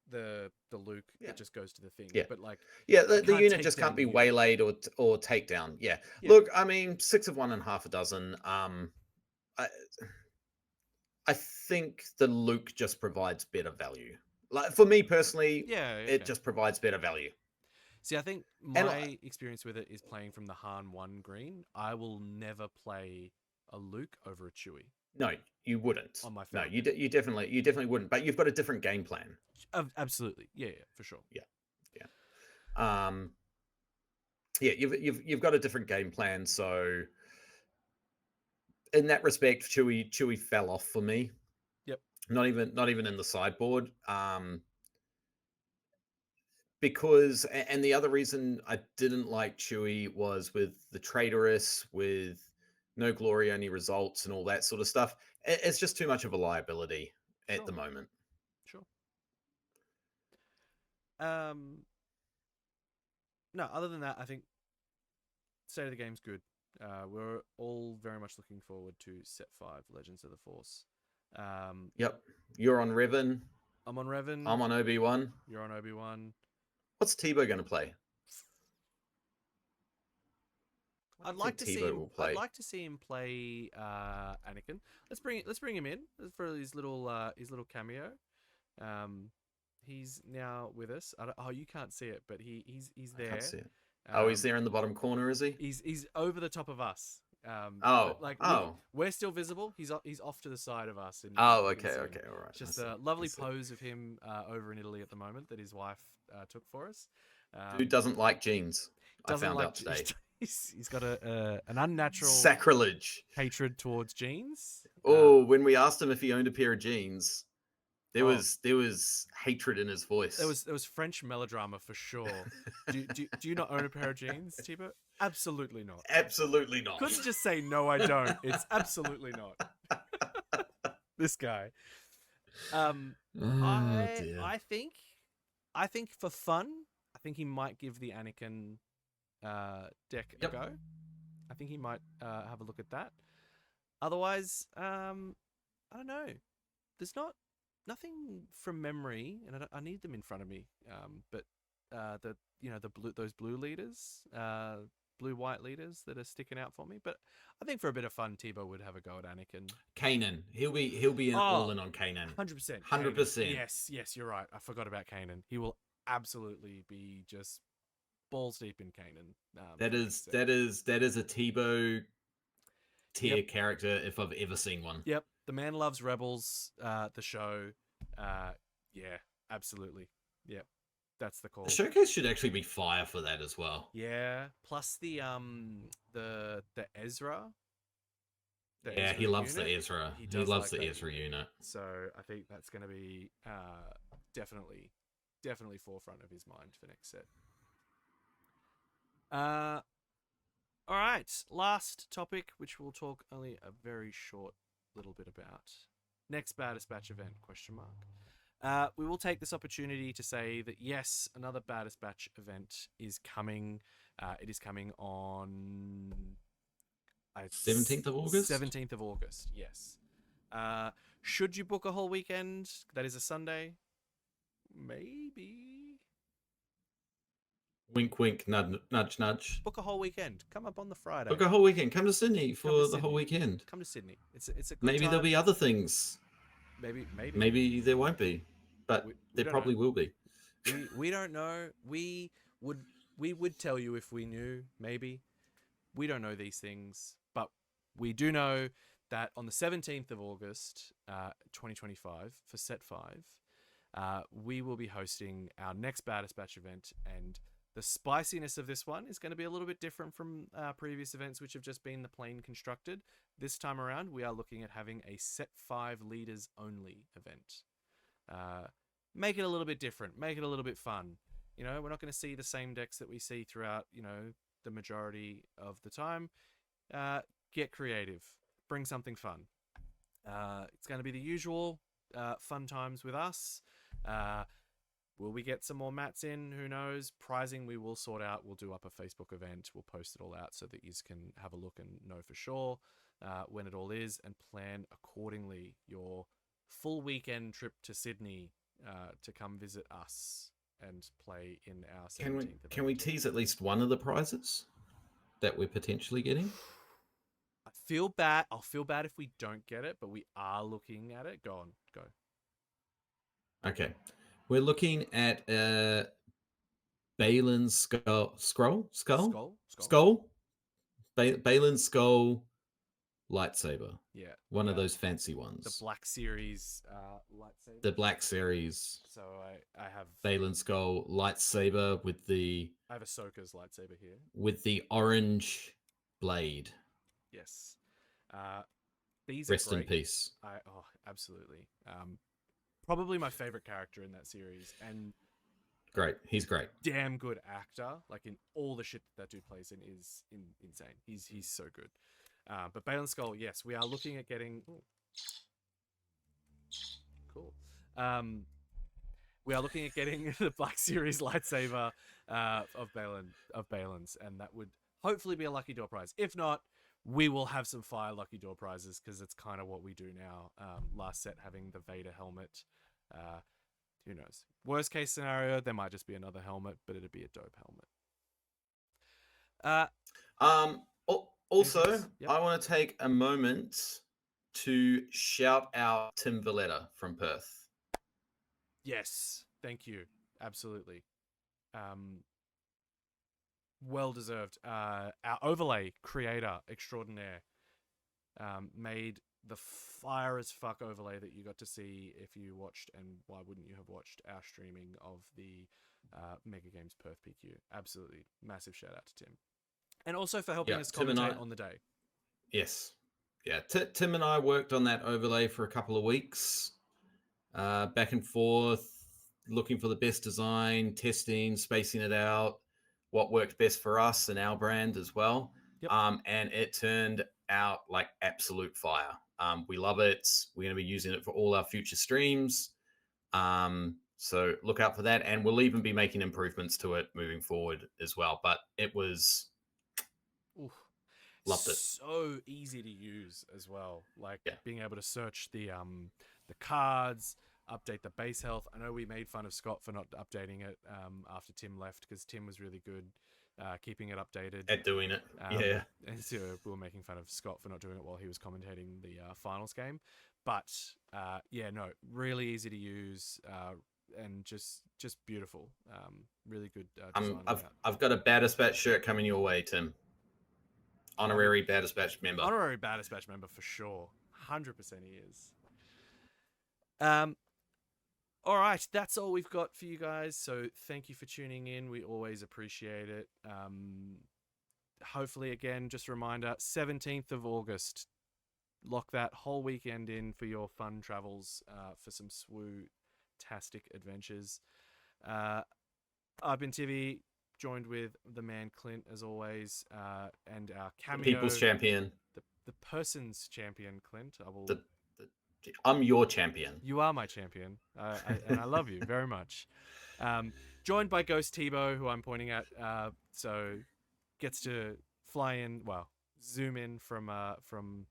the Luke, it just goes to the thing. Yeah. But like the unit just can't be waylaid or takedown. Yeah. Look, I mean, 6 of 1 and half a dozen. I think the Luke just provides better value. Like for me personally, it just provides better value. See, I think my experience with it is playing from the Han 1 green. I will never play a Luke over a Chewie. No, you wouldn't. On my no, you definitely wouldn't. But you've got a different game plan. Absolutely, yeah, for sure. You've got a different game plan. So in that respect, Chewie fell off for me. Yep. Not even in the sideboard. Because, and the other reason I didn't like Chewie was with the traitorous, with no glory, only results, and all that sort of stuff. It's just too much of a liability at the moment. Sure. No, other than that, I think state of the game's good. We're all very much looking forward to Set 5, Legends of the Force. Yep. You're on Revan. I'm on Revan. I'm on Obi-Wan. You're on Obi-Wan. What's Thibaud going to play? I'd like to see him play Anakin. Let's bring him in for his little cameo. He's now with us. You can't see it, but he's there. I can't see it. He's there in the bottom corner, is he? He's over the top of us. We're still visible. He's off to the side of us. Okay, all right. Just a lovely pose of him over in Italy at the moment that his wife took for us. Who doesn't like jeans? I found out today. He's got an unnatural sacrilege hatred towards jeans. When we asked him if he owned a pair of jeans, there was hatred in his voice. There was French melodrama for sure. do you not own a pair of jeans, Thibaud? Absolutely not. Absolutely not. Couldn't just say no, I don't. It's absolutely not. This guy. I think for fun, I think he might give the Anakin deck a go. I think he might have a look at that. Otherwise, I don't know. there's nothing from memory, and I need them in front of me. But those blue leaders, blue white leaders that are sticking out for me. But I think for a bit of fun, Thibaud would have a go at Anakin. Kanan. He'll be all in on Kanan. 100%. 100%. Yes, you're right. I forgot about Kanan. He will absolutely be just balls deep in Kanan. That is a Thibaud tier character if I've ever seen one. Yep. The man loves Rebels. The show. Yeah, absolutely. Yep. That's the call. The showcase should actually be fire for that as well. Yeah. Plus the Ezra. Yeah, he loves the Ezra. He loves the Ezra unit. So I think that's going to be definitely forefront of his mind for next set. All right, last topic, which we'll talk only a very short little bit about. Next Baddest Batch event, ? We will take this opportunity to say that yes, another Baddest Batch event is coming. It is coming on 17th of August? 17th of August, yes. Should you book a whole weekend? That is a Sunday. Maybe. Wink, wink, nudge, nudge. Book a whole weekend. Come up on the Friday. Book a whole weekend. Come to Sydney for the whole weekend. Come to Sydney. It's a good Maybe time. there'll be other things. Maybe there won't be, but there probably will be. We don't know. We would tell you if we knew. Maybe we don't know these things, but we do know that on the 17th of August, 2025, for Set 5, we will be hosting our next Baddest Batch event, and the spiciness of this one is going to be a little bit different from previous events, which have just been the plain constructed. This time around, we are looking at having a Set 5 leaders only event. Make it a little bit different. Make it a little bit fun. You know, we're not going to see the same decks that we see throughout, the majority of the time. Get creative. Bring something fun. It's going to be the usual fun times with us. Will we get some more mats in? Who knows? Pricing we will sort out. We'll do up a Facebook event. We'll post it all out so that you can have a look and know for sure when it all is, and plan accordingly your full weekend trip to Sydney to come visit us and play in our 17th. Can we tease at least one of the prizes that we're potentially getting? I feel bad. I'll feel bad if we don't get it, but we are looking at it. Go. Okay. We're looking at Balin's skull. Balin's skull lightsaber. Yeah. One of those fancy ones. The Black Series lightsaber. The Black Series. So I have Balin's skull lightsaber with the... I have Ahsoka's lightsaber here. With the orange blade. Yes. These Rest are great. in peace. Absolutely. Probably my favorite character in that series, and great. He's great. Damn good actor. Like in all the shit that dude plays in is insane. He's so good. But Balin's skull, yes, we are looking at getting. Ooh. Cool. We are looking at getting the Black Series lightsaber of Balin's, and that would hopefully be a lucky door prize. If not, we will have some fire lucky door prizes because it's kind of what we do now. Last set having the Vader helmet. Who knows? Worst case scenario, there might just be another helmet, but it'd be a dope helmet. Also, yep. I want to take a moment to shout out Tim Valletta from Perth. Yes, thank you. Absolutely. Well deserved. Our overlay creator extraordinaire made the fire as fuck overlay that you got to see if you watched, and why wouldn't you have watched our streaming of the Mega Games Perth PQ. Absolutely. Massive shout out to Tim. And also for helping us commentate on the day. Yes. Yeah, Tim and I worked on that overlay for a couple of weeks. Back and forth, looking for the best design, testing, spacing it out, what worked best for us and our brand as well. Yep. And it turned out like absolute fire. We love it. We're going to be using it for all our future streams. So look out for that. And we'll even be making improvements to it moving forward as well. But it was... Oof. Loved it. So easy to use as well. Like Yeah. being able to search the cards, update the base health. I know we made fun of Scott for not updating it after Tim left, because Tim was really good keeping it updated. At doing it. Yeah. And so we were making fun of Scott for not doing it while he was commentating the finals game. But really easy to use and just beautiful. Really good design. I've got a Baddest Batch shirt coming your way, Tim. Honorary Baddest Batch member. Honorary Baddest Batch member for sure. 100% he is. All right, that's all we've got for you guys. So thank you for tuning in. We always appreciate it. Hopefully, again, just a reminder, 17th of August. Lock that whole weekend in for your fun travels for some SWU-tastic adventures. I've been Tivey, joined with the man Clint, as always, and our cameo... People's champion. The person's champion, Clint. I'm your champion. You are my champion, and I love you very much. Joined by Ghost Thibaud, who I'm pointing at, so gets to fly in, zoom in from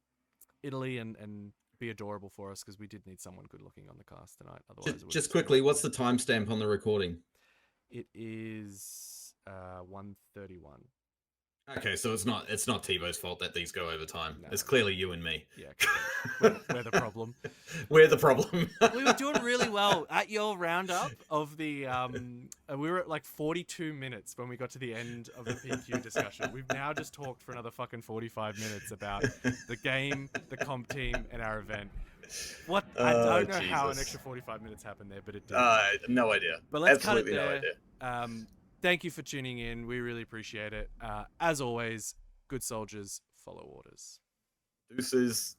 Italy and be adorable for us, because we did need someone good looking on the cast tonight. Otherwise, just quickly, what's the timestamp on the recording? It is 1:31. Okay, so it's not Thibaud's fault that these go over time. No. It's clearly you and me. Yeah, we're the problem. We're the problem. We were doing really well at your roundup of the. We were at like 42 minutes when we got to the end of the PQ discussion. We've now just talked for another fucking 45 minutes about the game, the comp team, and our event. What? I don't know how an extra 45 minutes happened there, but it did. No idea. But let's Absolutely cut it there. no idea. Thank you for tuning in. We really appreciate it. As always, good soldiers follow orders. Deuces.